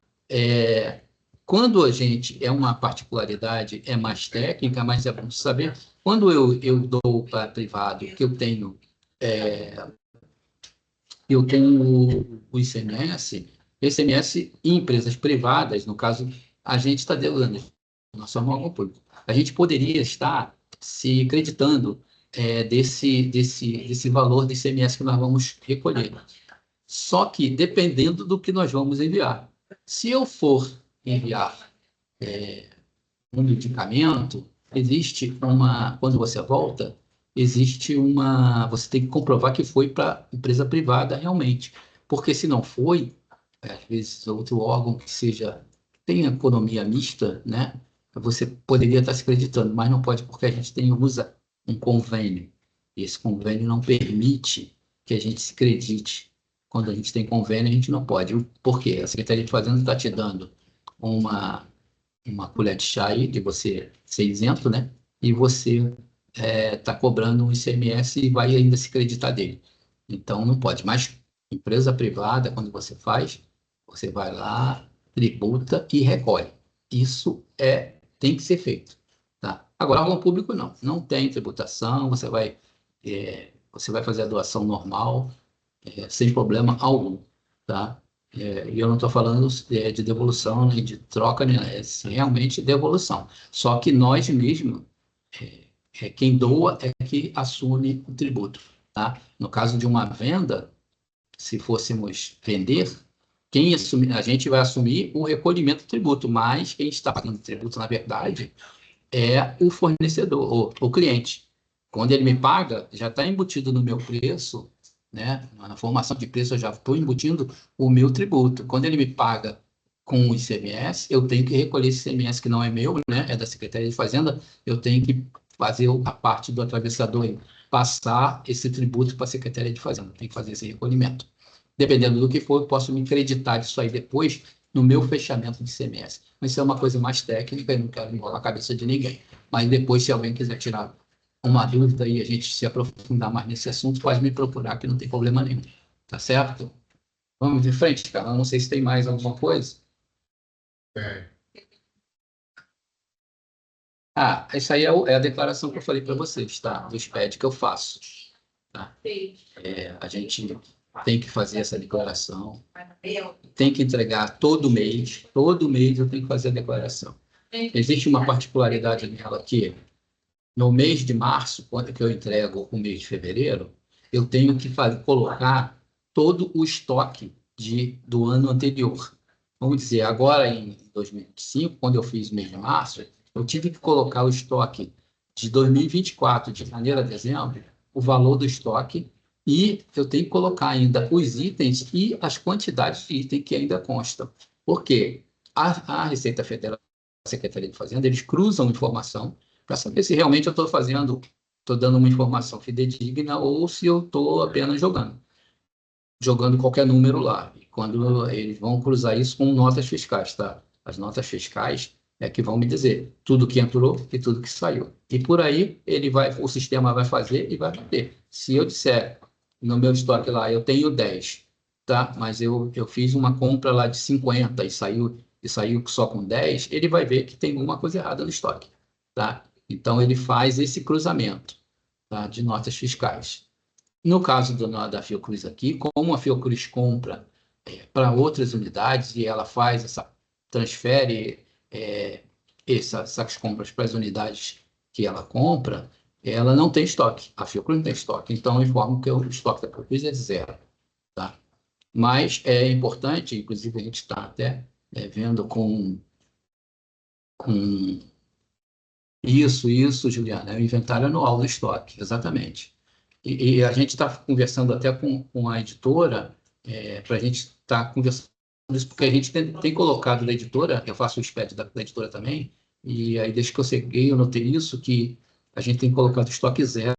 Quando a gente, é uma particularidade, é mais técnica, mas é bom saber, quando eu dou para privado, que eu tenho o ICMS em empresas privadas, no caso, a gente está devolvendo, nós somos órgão público. A gente poderia estar se creditando desse valor de ICMS que nós vamos recolher. Só que dependendo do que nós vamos enviar. Se eu for enviar um medicamento, quando você volta, você tem que comprovar que foi para empresa privada realmente, porque se não foi, às vezes outro órgão que tem economia mista, né? Você poderia estar se acreditando, mas não pode porque a gente usa um convênio. E esse convênio não permite que a gente se acredite. Quando a gente tem convênio, a gente não pode. Por quê? A Secretaria de Fazenda está te dando uma colher de chá aí, de você ser isento, né? E você está cobrando um ICMS e vai ainda se acreditar dele. Então, não pode. Mas, empresa privada, quando você faz, você vai lá, tributa e recolhe. Isso tem que ser feito, tá? Agora, órgão público, não tem tributação, você vai fazer a doação normal, sem problema algum, tá? E eu não estou falando de devolução, nem de troca, é realmente devolução. Só que nós mesmos, quem doa é que assume o tributo, tá? No caso de uma venda, se fôssemos vender, a gente vai assumir o recolhimento do tributo, mas quem está pagando tributo, na verdade, é o fornecedor, o cliente. Quando ele me paga, já está embutido no meu preço, né? Na formação de preço, eu já estou embutindo o meu tributo. Quando ele me paga com o ICMS, eu tenho que recolher esse ICMS que não é meu, né? É da Secretaria de Fazenda, eu tenho que fazer a parte do atravessador e passar esse tributo para a Secretaria de Fazenda. Tem que fazer esse recolhimento. Dependendo do que for, eu posso me creditar disso aí depois no meu fechamento de ICMS. Mas isso é uma coisa mais técnica, eu não quero enrolar a cabeça de ninguém. Mas depois, se alguém quiser tirar uma dúvida e a gente se aprofundar mais nesse assunto, pode me procurar, que não tem problema nenhum. Tá certo? Vamos de frente, cara. Eu não sei se tem mais alguma coisa. Isso aí é a declaração que eu falei para vocês, tá? Do SPED que eu faço. Tá? A gente tem que fazer essa declaração. Tem que entregar todo mês. Todo mês eu tenho que fazer a declaração. Existe uma particularidade nela que, no mês de março, quando que eu entrego o mês de fevereiro, eu tenho que colocar todo o estoque do ano anterior. Vamos dizer, agora em 2025, quando eu fiz o mês de março, eu tive que colocar o estoque de 2024, de janeiro a dezembro, o valor do estoque, e eu tenho que colocar ainda os itens e as quantidades de item que ainda constam. Por quê? A Receita Federal, a Secretaria de Fazenda, eles cruzam informação para saber se realmente eu estou dando uma informação fidedigna ou se eu estou apenas jogando qualquer número lá. E quando eles vão cruzar isso com notas fiscais, tá? As notas fiscais é que vão me dizer tudo que entrou e tudo que saiu. E por aí o sistema vai fazer e vai bater. Se eu disser no meu estoque lá, eu tenho 10, tá? Mas eu fiz uma compra lá de 50 e saiu só com 10, ele vai ver que tem alguma coisa errada no estoque, tá? Então ele faz esse cruzamento, tá? De notas fiscais. No caso da Fiocruz aqui, como a Fiocruz compra para outras unidades e ela transfere essas compras para as unidades que ela compra, ela não tem estoque. A Fiocruz não tem estoque. Então, eu informo que o estoque da Fiocruz é zero. Tá? Mas é importante, inclusive a gente está até vendo com isso, Juliana, é o inventário anual do estoque, exatamente. E a gente está conversando até com a editora, para a gente estar conversando isso, porque a gente tem colocado na editora, eu faço o SPED da editora também, e aí desde que eu cheguei eu notei isso, que a gente tem colocado estoque zero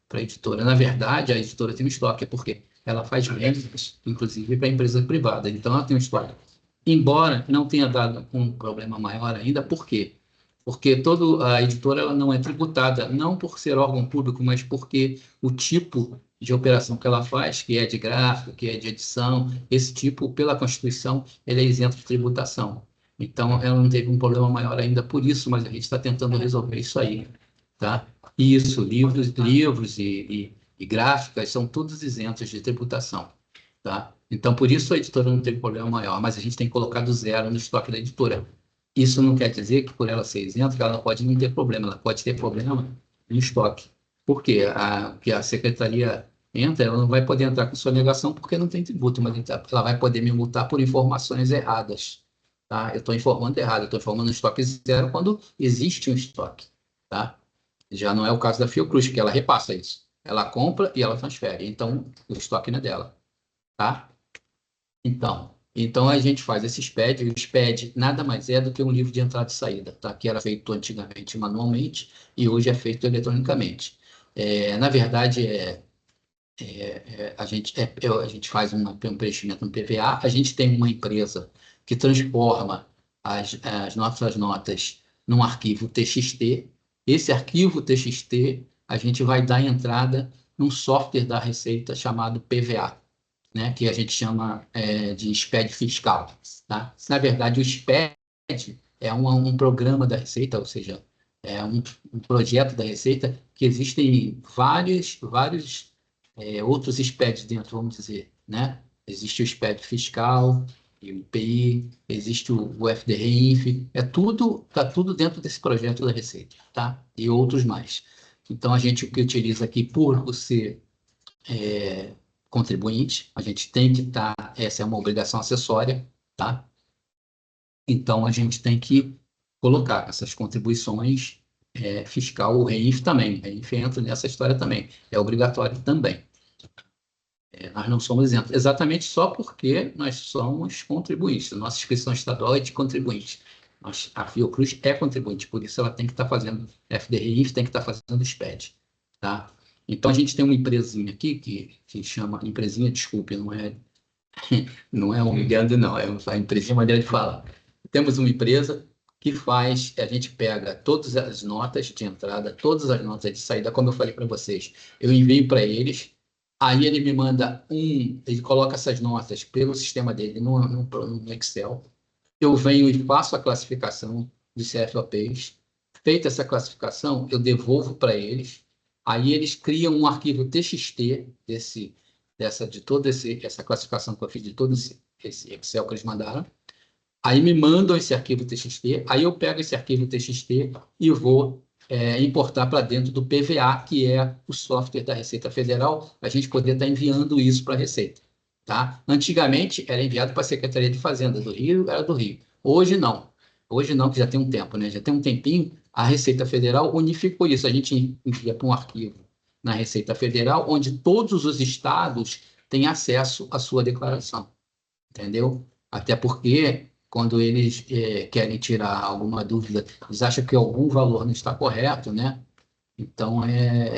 para a editora. Na verdade, a editora tem um estoque, porque ela faz vendas, inclusive, para a empresa privada, então ela tem um estoque. Embora não tenha dado um problema maior ainda, por quê? Porque toda a editora ela não é tributada, não por ser órgão público, mas porque o tipo de operação que ela faz, que é de gráfico, que é de edição, esse tipo, pela Constituição, ele é isento de tributação. Então, ela não teve um problema maior ainda por isso, mas a gente está tentando resolver isso aí, tá? Isso, livros e gráficas são todos isentos de tributação, tá? Então, por isso a editora não teve problema maior, mas a gente tem colocado zero no estoque da editora. Isso não quer dizer que, por ela ser isenta, ela não pode não ter problema, ela pode ter problema no estoque. Por quê? Que a secretaria entra, ela não vai poder entrar com sonegação porque não tem tributo, mas ela vai poder me multar por informações erradas. Tá? Eu estou informando errado, eu estou informando estoque zero quando existe um estoque. Tá? Já não é o caso da Fiocruz, que ela repassa isso. Ela compra e ela transfere. Então, o estoque não é dela. Tá? Então a gente faz esse SPED, e o SPED nada mais é do que um livro de entrada e saída, tá? Que era feito antigamente manualmente e hoje é feito eletronicamente. Na verdade, a gente faz um preenchimento no PVA, a gente tem uma empresa que transforma as nossas notas num arquivo TXT. Esse arquivo TXT, a gente vai dar entrada num software da Receita chamado PVA, né, que a gente chama de SPED fiscal. Tá? Na verdade, o SPED é um programa da Receita, ou seja, é um projeto da Receita que existem vários outros SPEDs dentro, vamos dizer. Né? Existe o SPED fiscal, o IPI, existe o FDRINF, está tudo dentro desse projeto da Receita, tá? E outros mais. Então, a gente o que utiliza aqui, por você contribuinte, a gente tem que estar, essa é uma obrigação acessória, tá? Então, a gente tem que colocar essas contribuições fiscal, o REINF também, o REINF entra nessa história também, é obrigatório também. Nós não somos isentos, exatamente só porque nós somos contribuintes, nossa inscrição estadual é de contribuinte. A Fiocruz é contribuinte, por isso ela tem que estar fazendo FDRINF, tem que estar fazendo SPED, tá? Então, a gente tem uma empresinha aqui que chama, empresinha, desculpe, não é humilhando, não, é a empresinha, maneira de falar. Temos uma empresa que a gente pega todas as notas de entrada, todas as notas de saída, como eu falei para vocês, eu envio para eles, aí ele me manda ele coloca essas notas pelo sistema dele no Excel, eu venho e faço a classificação de CFOPs, feita essa classificação, eu devolvo para eles, aí eles criam um arquivo TXT de toda essa classificação que eu fiz, de todo esse Excel que eles mandaram, Aí me mandam esse arquivo TXT, aí eu pego esse arquivo TXT e vou importar para dentro do PVA, que é o software da Receita Federal, a gente poder estar enviando isso para a Receita. Tá? Antigamente era enviado para a Secretaria de Fazenda do Rio, era do Rio. Hoje não. Hoje não, que já tem um tempo, né? Já tem um tempinho, a Receita Federal unificou isso. A gente envia para um arquivo na Receita Federal, onde todos os estados têm acesso à sua declaração. Entendeu? Até porque, quando eles querem tirar alguma dúvida, eles acham que algum valor não está correto, né? Então,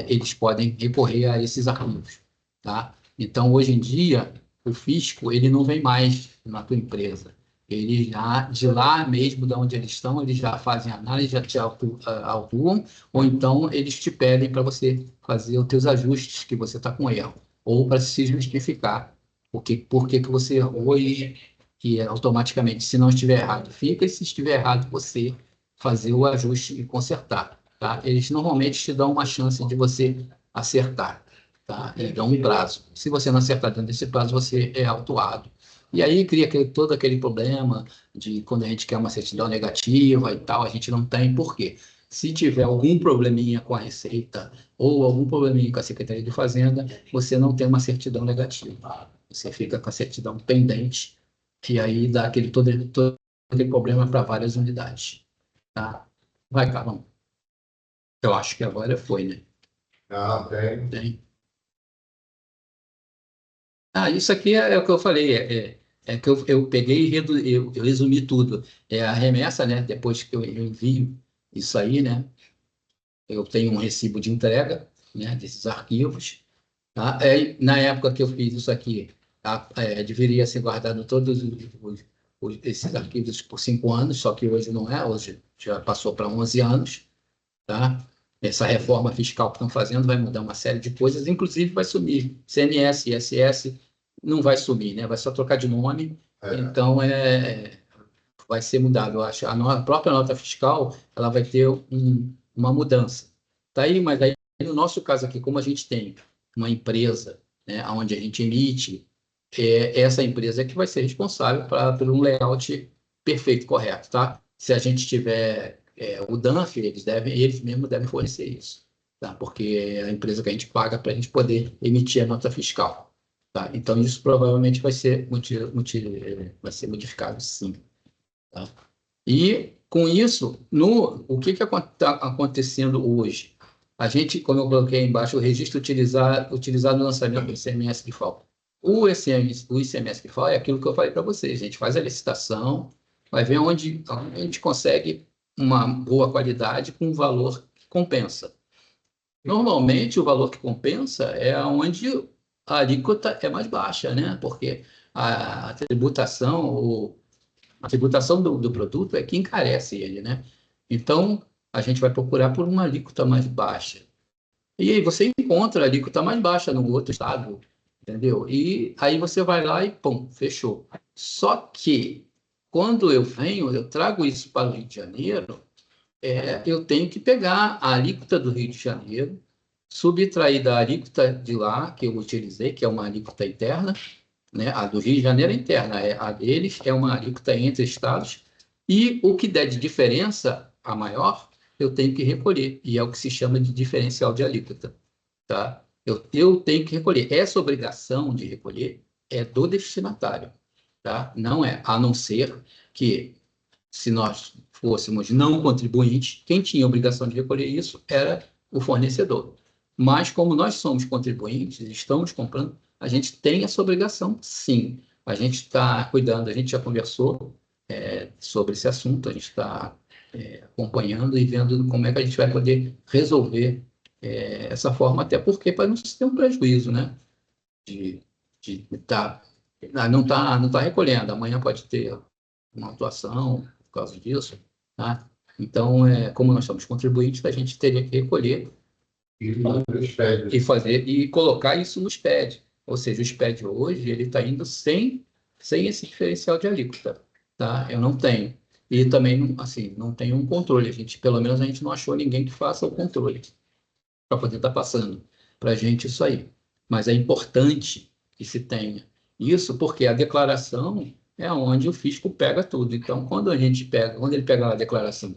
eles podem recorrer a esses arquivos, tá? Então, hoje em dia, o fisco, ele não vem mais na tua empresa. Eles já, de lá mesmo, de onde eles estão, eles já fazem análise, já te autuam, ou então eles te pedem para você fazer os teus ajustes, que você está com erro, ou para se justificar por que você errou e automaticamente, se não estiver errado, fica, e se estiver errado, você fazer o ajuste e consertar. Tá? Eles normalmente te dão uma chance de você acertar, tá? E dão um prazo. Se você não acertar dentro desse prazo, você é autuado. E aí cria todo aquele problema de quando a gente quer uma certidão negativa e tal, a gente não tem. Por quê? Se tiver algum probleminha com a Receita ou algum probleminha com a Secretaria de Fazenda, você não tem uma certidão negativa. Você fica com a certidão pendente e aí dá todo aquele problema para várias unidades. Tá? Vai, Carlão. Eu acho que agora foi, né?
Não, tem.
Tem. Isso aqui é o que eu falei, que eu peguei e eu resumi tudo. É a remessa, né? Depois que eu envio isso aí, né? Eu tenho um recibo de entrega, né? Desses arquivos. Tá? Na época que eu fiz isso aqui, deveria ser guardado todos esses arquivos por 5 anos, só que hoje não é, hoje já passou para 11 anos. Tá? Essa reforma fiscal que estão fazendo vai mudar uma série de coisas, inclusive vai sumir. CMS, ISS não vai sumir, né? Vai só trocar de nome. Então, vai ser mudado. Eu acho. A própria nota fiscal ela vai ter uma mudança. Tá aí, mas aí, no nosso caso aqui, como a gente tem uma empresa, né, onde a gente emite, essa empresa é que vai ser responsável por um layout perfeito, correto, tá? Se a gente tiver o DANF, eles mesmos devem fornecer isso, tá? Porque é a empresa que a gente paga para a gente poder emitir a nota fiscal, tá? Então, isso provavelmente vai ser modificado, sim, tá? E, com isso, o que está acontecendo hoje? A gente, como eu coloquei aí embaixo, o registro utilizado no lançamento do ICMS de FAO. O ICMS de FAO é aquilo que eu falei para vocês. A gente faz a licitação, vai ver onde a gente consegue uma boa qualidade com um valor que compensa. Normalmente, o valor que compensa é onde a alíquota é mais baixa, né? Porque a tributação do produto é que encarece ele, né? Então, a gente vai procurar por uma alíquota mais baixa. E aí você encontra a alíquota mais baixa no outro estado, entendeu? E aí você vai lá e, pum, fechou. Só que, quando eu trago isso para o Rio de Janeiro, eu tenho que pegar a alíquota do Rio de Janeiro, subtrair da alíquota de lá, que eu utilizei, que é uma alíquota interna, né? A do Rio de Janeiro é interna, a deles é uma alíquota entre estados, e o que der de diferença, a maior, eu tenho que recolher, e é o que se chama de diferencial de alíquota. Tá? Eu tenho que recolher. Essa obrigação de recolher é do destinatário. Tá? Não é, a não ser que, se nós fôssemos não contribuintes, quem tinha obrigação de recolher isso era o fornecedor. Mas, como nós somos contribuintes, estamos comprando, a gente tem essa obrigação, sim. A gente está cuidando, a gente já conversou sobre esse assunto, a gente está acompanhando e vendo como é que a gente vai poder resolver essa forma, até porque para não ter um prejuízo, né? Não tá recolhendo, amanhã pode ter uma atuação por causa disso, tá? Então, como nós somos contribuintes, a gente teria que recolher e colocar isso no SPED. Ou seja, o SPED hoje ele está indo sem esse diferencial de alíquota, tá? Eu não tenho. E também, assim, não tenho um controle. Pelo menos a gente não achou ninguém que faça o controle para poder estar passando para a gente isso aí. Mas é importante que se tenha isso, porque a declaração é onde o fisco pega tudo. Então, quando ele pega a declaração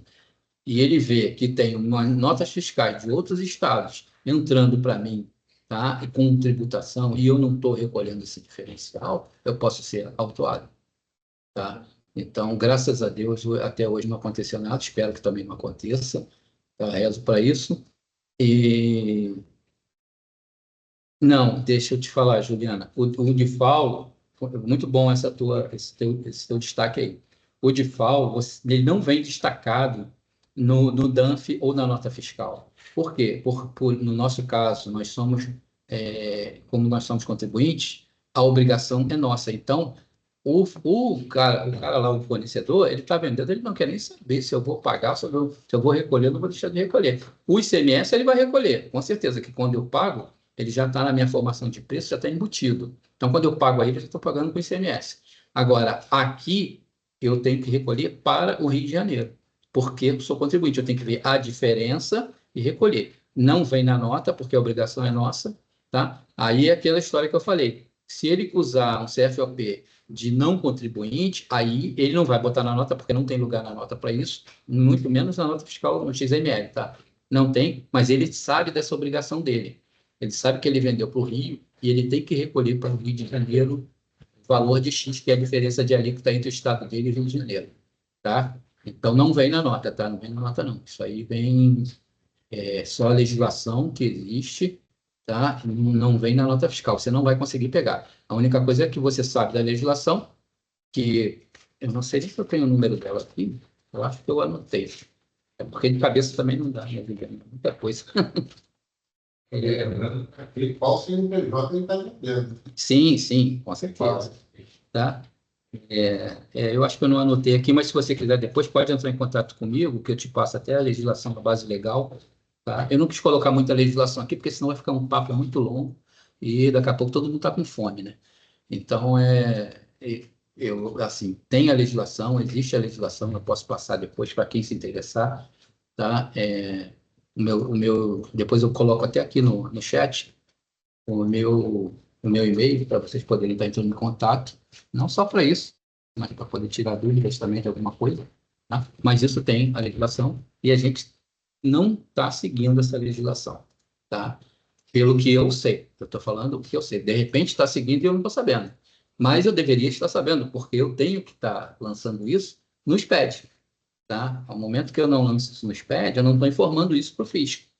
e ele vê que tem notas fiscais de outros estados entrando para mim, tá? E com tributação, e eu não estou recolhendo esse diferencial, eu posso ser autuado, tá? Então, graças a Deus, até hoje não aconteceu nada, espero que também não aconteça, tá? Rezo para isso. E não, deixa eu te falar, Juliana, o DIFAL, muito bom esse teu destaque aí. O DIFAL, ele não vem destacado no DANF ou na nota fiscal. Por quê? No nosso caso, como nós somos contribuintes, a obrigação é nossa. Então, o cara lá, o fornecedor, ele está vendendo, ele não quer nem saber se eu vou pagar, se eu vou recolher, ou não vou deixar de recolher. O ICMS, ele vai recolher. Com certeza que quando eu pago, ele já está na minha formação de preço, já está embutido. Então, quando eu pago aí, eu já estou pagando com ICMS. Agora, aqui, eu tenho que recolher para o Rio de Janeiro, porque eu sou contribuinte, eu tenho que ver a diferença e recolher. Não vem na nota, porque a obrigação é nossa, tá? Aí é aquela história que eu falei. Se ele usar um CFOP de não contribuinte, aí ele não vai botar na nota, porque não tem lugar na nota para isso, muito menos na nota fiscal no XML, tá? Não tem, mas ele sabe dessa obrigação dele. Ele sabe que ele vendeu para o Rio e ele tem que recolher para o Rio de Janeiro o valor de X, que é a diferença de alíquota entre o estado dele e o Rio de Janeiro, tá? Então, não vem na nota, tá? Não vem na nota, não. Isso aí vem só a legislação que existe, tá? Não vem na nota fiscal. Você não vai conseguir pegar. A única coisa é que você sabe da legislação, que eu não sei nem se eu tenho o número dela aqui, eu acho que eu anotei. É porque de cabeça também não dá, né? Muita coisa.
Qual CNPJ ele está vendendo?
Sim, com certeza. Tá? Eu acho que eu não anotei aqui, mas se você quiser depois, pode entrar em contato comigo, que eu te passo até a legislação da base legal. Tá? Eu não quis colocar muita legislação aqui, porque senão vai ficar um papo muito longo e daqui a pouco todo mundo está com fome, né? Então, assim, tem a legislação, existe a legislação, eu posso passar depois para quem se interessar, tá? Depois eu coloco até aqui no chat o meu e-mail para vocês poderem estar entrando em contato, não só para isso, mas para poder tirar dúvidas também de alguma coisa, tá? Mas isso tem a legislação e a gente não está seguindo essa legislação, tá? Pelo que eu sei, eu estou falando o que eu sei. De repente está seguindo e eu não estou sabendo, mas eu deveria estar sabendo, porque eu tenho que estar lançando isso no SPED, tá? Ao momento que eu não lanço isso no SPED, eu não estou informando isso para o fisco.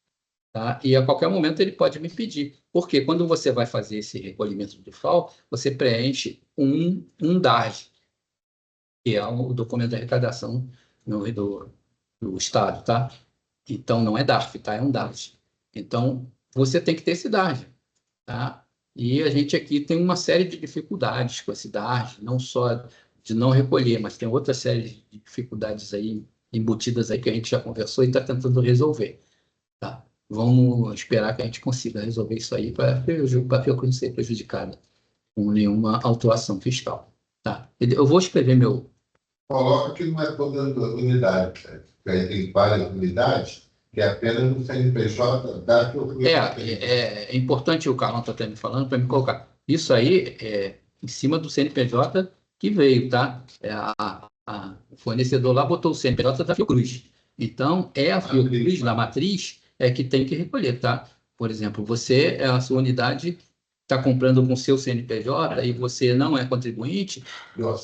Tá? E a qualquer momento ele pode me pedir. Porque quando você vai fazer esse recolhimento de FAO, você preenche um DARJ, que é o documento de arrecadação do Estado, tá? Então, não é DARF, tá? É um DARJ. Então, você tem que ter esse DARJ, tá? E a gente aqui tem uma série de dificuldades com esse DARJ, não só de não recolher, mas tem outra série de dificuldades aí, embutidas aí, que a gente já conversou e está tentando resolver, tá? Vamos esperar que a gente consiga resolver isso aí para a Fiocruz não ser prejudicada com nenhuma autuação fiscal. Tá? Eu vou escrever meu...
Coloca que não é toda unidade, né? Porque aí tem várias unidades, que é apenas no CNPJ da Fiocruz.
É importante, o Carlão está até me falando, para me colocar. Isso aí é em cima do CNPJ que veio, tá? O fornecedor lá botou o CNPJ da Fiocruz. Então, é a Fiocruz, na matriz, que tem que recolher, tá? Por exemplo, a sua unidade está comprando com o seu CNPJ e você não é contribuinte,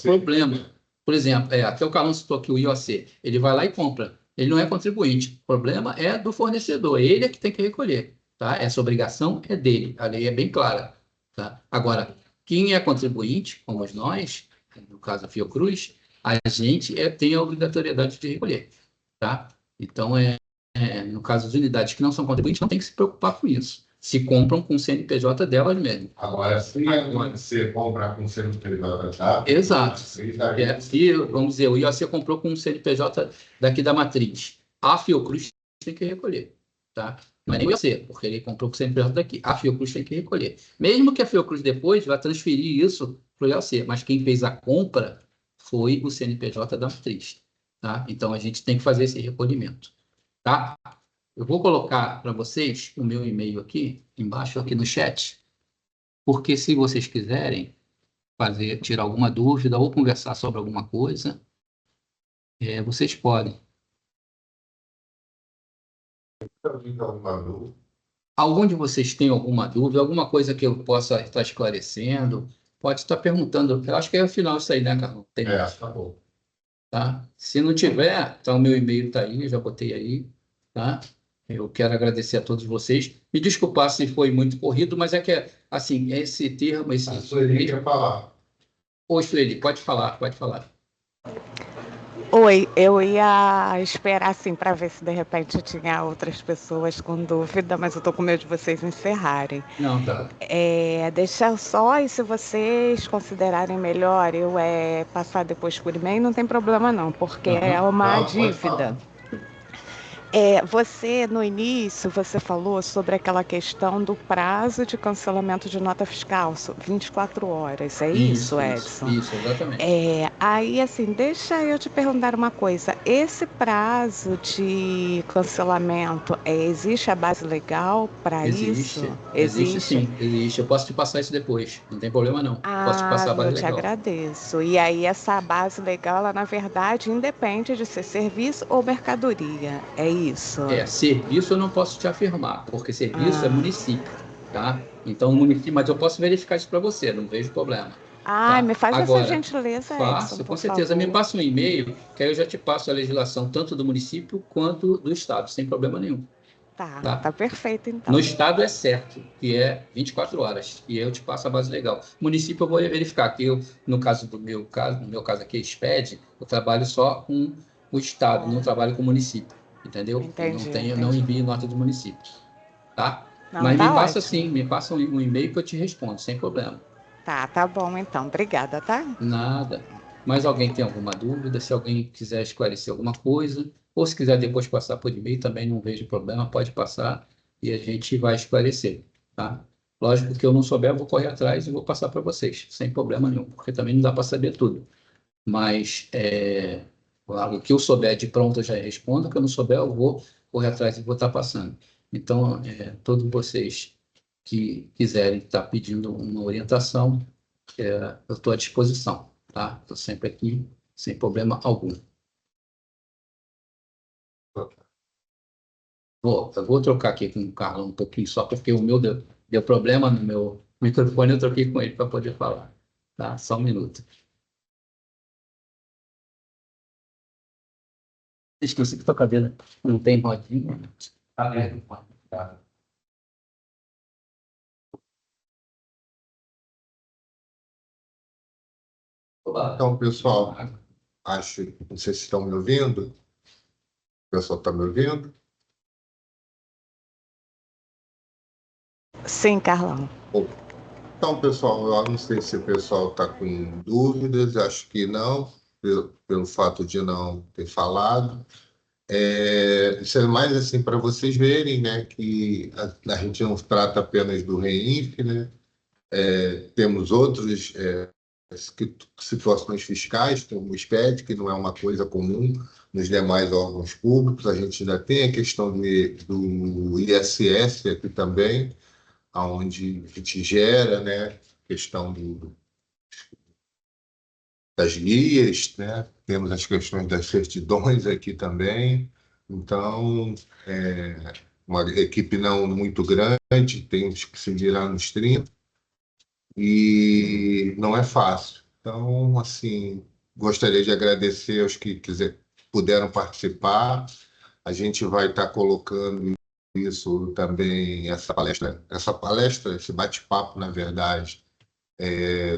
problema. Por exemplo, até o Carlão citou aqui o IOC, ele vai lá e compra, ele não é contribuinte, o problema é do fornecedor, ele é que tem que recolher, tá? Essa obrigação é dele, a lei é bem clara, tá? Agora, quem é contribuinte, como nós, no caso a Fiocruz, a gente tem a obrigatoriedade de recolher, tá? Então, no caso das unidades que não são contribuintes, não tem que se preocupar com isso. Se compram com o CNPJ delas mesmo.
Agora, se você comprar com o CNPJ, tá?
Exato. Se, vamos dizer, o IOC comprou com o CNPJ daqui da matriz. A Fiocruz tem que recolher, tá? Não é nem o IOC, porque ele comprou com o CNPJ daqui. A Fiocruz tem que recolher. Mesmo que a Fiocruz depois vá transferir isso para o IOC, mas quem fez a compra foi o CNPJ da matriz, tá? Então, a gente tem que fazer esse recolhimento. Tá? Eu vou colocar para vocês o meu e-mail aqui, embaixo aqui no chat, porque se vocês quiserem, tirar alguma dúvida ou conversar sobre alguma coisa, vocês podem. Algum de vocês tem alguma dúvida, alguma coisa que eu possa estar esclarecendo? Pode estar perguntando. Eu acho que é o final isso aí, né, Carlos? Tem mais, tá bom. Tá? Se não tiver, então o meu e-mail está aí, eu já botei aí, tá? Eu quero agradecer a todos vocês. Me desculpar se foi muito corrido, mas é que, assim, esse termo... A
Sueli quer falar.
Ô, Sueli, pode falar, pode falar.
Oi, eu ia esperar assim para ver se de repente tinha outras pessoas com dúvida, mas eu tô com medo de vocês encerrarem.
Não, tá.
Deixa só, e se vocês considerarem melhor eu passar depois por e-mail, não tem problema não, porque é uma dívida. Você, no início, você falou sobre aquela questão do prazo de cancelamento de nota fiscal, 24 horas, é isso, Edson?
Isso, exatamente.
Aí, assim, deixa eu te perguntar uma coisa. Esse prazo de cancelamento, existe a base legal para isso?
Existe sim, existe. Eu posso te passar isso depois, não tem problema não. Posso te passar a base legal.
Eu te agradeço. E aí, essa base legal, ela, na verdade, independe de ser serviço ou mercadoria, é isso?
Serviço eu não posso te afirmar, porque serviço é município, tá? Então, o município, mas eu posso verificar isso para você, não vejo problema. Tá?
Me faz
agora,
essa gentileza,
faço,
Edson,
com certeza.
favor.
Me passa um e-mail, que aí eu já te passo a legislação tanto do município quanto do estado, sem problema nenhum.
Tá perfeito, então.
No estado é certo, que é 24 horas, e aí eu te passo a base legal. Município eu vou verificar, que eu, no meu caso aqui, SPED, eu trabalho só com o estado, não trabalho com o município, entendeu?
Entendi.
Não envio nota de município, tá?
Não,
mas
tá
me passa
ótimo.
sim, me passa um e-mail que eu te respondo, sem problema.
Tá bom, então. Obrigada, tá?
Nada. Mas alguém tem alguma dúvida? Se alguém quiser esclarecer alguma coisa, ou se quiser depois passar por e-mail, também não vejo problema, pode passar e a gente vai esclarecer, tá? Lógico que eu não souber, eu vou correr atrás e vou passar para vocês, sem problema nenhum, porque também não dá para saber tudo. Mas o que eu souber de pronto eu já respondo, o que eu não souber eu vou correr atrás e vou estar passando. Então, todos vocês que quiserem estar pedindo uma orientação, eu estou à disposição, tá? Estou sempre aqui, sem problema algum. Eu vou trocar aqui com o Carlos um pouquinho só, porque o meu deu problema no meu microfone, eu troquei com ele para poder falar. Tá? Só um minuto. Esqueci que tua cabelo não tem rodinha. Tá vendo? Tá.
Então, pessoal, não sei se estão me ouvindo. O pessoal está me ouvindo?
Sim, Carlão.
Então, pessoal, eu não sei se o pessoal está com dúvidas, acho que não, pelo fato de não ter falado. Isso é mais assim para vocês verem, né, que a gente não trata apenas do REINF, né? Temos outras situações fiscais, como o SPED, que não é uma coisa comum nos demais órgãos públicos. A gente ainda tem a questão do ISS aqui também, onde a gente gera, né, questão das guias, né? Temos as questões das certidões aqui também. Então, uma equipe não muito grande, temos que se virar nos 30, e não é fácil. Então, assim, gostaria de agradecer aos que puderam participar. A gente vai estar colocando isso também, essa palestra, esse bate-papo, na verdade,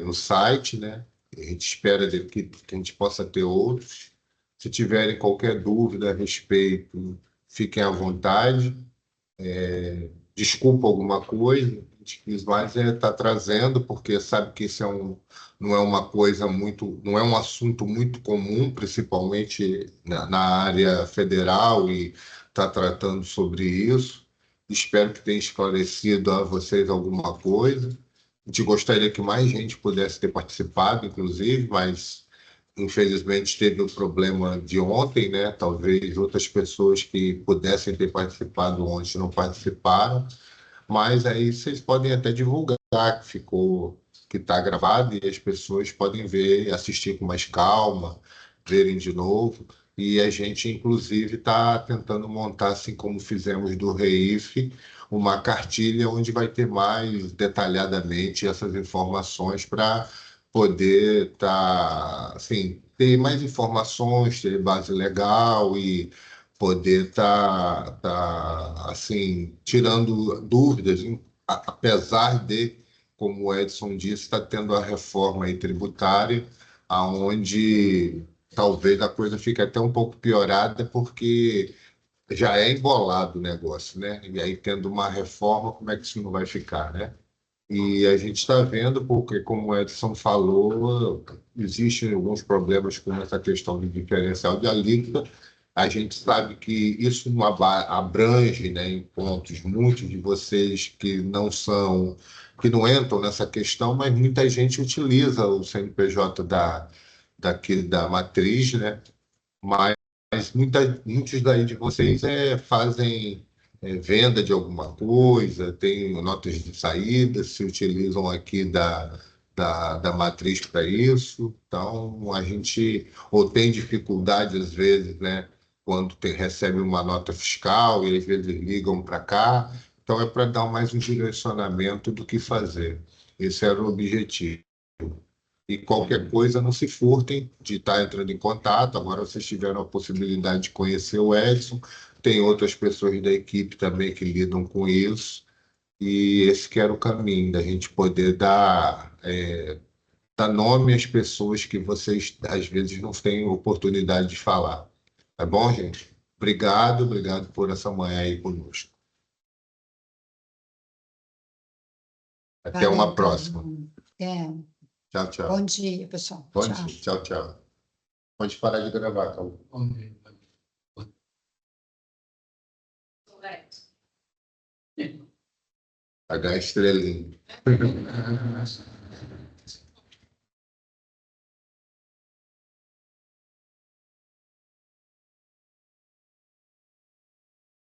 no site, né? A gente espera que a gente possa ter outros. Se tiverem qualquer dúvida a respeito, fiquem à vontade. Desculpa alguma coisa, a gente quis mais estar trazendo, porque sabe que isso não é uma coisa não é um assunto muito comum, principalmente na área federal, e está tratando sobre isso. Espero que tenha esclarecido a vocês alguma coisa. A gente gostaria que mais gente pudesse ter participado, inclusive, mas infelizmente teve o problema de ontem, né? Talvez outras pessoas que pudessem ter participado ontem não participaram, mas aí vocês podem até divulgar que ficou que está gravado e as pessoas podem ver, assistir com mais calma, verem de novo. E a gente, inclusive, está tentando montar, assim como fizemos do REIF, uma cartilha onde vai ter mais detalhadamente essas informações para poder assim, ter mais informações, ter base legal e poder assim, tirando dúvidas, apesar de, como o Edson disse, está tendo a reforma aí tributária, aonde talvez a coisa fique até um pouco piorada, porque já é embolado o negócio, né? E aí, tendo uma reforma, como é que isso não vai ficar, né? E a gente está vendo, porque, como o Edson falou, existem alguns problemas com essa questão de diferencial de alíquota. A gente sabe que isso não abrange, né, em pontos, muitos de vocês que não entram nessa questão, mas muita gente utiliza o CNPJ da matriz, né? Mas muitos daí de vocês fazem venda de alguma coisa, tem notas de saída, se utilizam aqui da matriz para isso. Então, a gente ou tem dificuldade, às vezes, né, quando recebe uma nota fiscal e às vezes ligam para cá. Então, é para dar mais um direcionamento do que fazer. Esse era o objetivo. E qualquer coisa, não se furtem de estar entrando em contato. Agora vocês tiveram a possibilidade de conhecer o Edson. Tem outras pessoas da equipe também que lidam com isso. E esse que era o caminho, da gente poder dar nome às pessoas que vocês, às vezes, não têm oportunidade de falar. Tá bom, gente? Obrigado por essa manhã aí conosco. Até
Valeu,
uma
todo
próxima.
mundo.
Tchau, tchau.
Bom dia, pessoal.
Bom
Tchau.
dia. Tchau, tchau. Pode parar de gravar, Cauã. H estrelinha.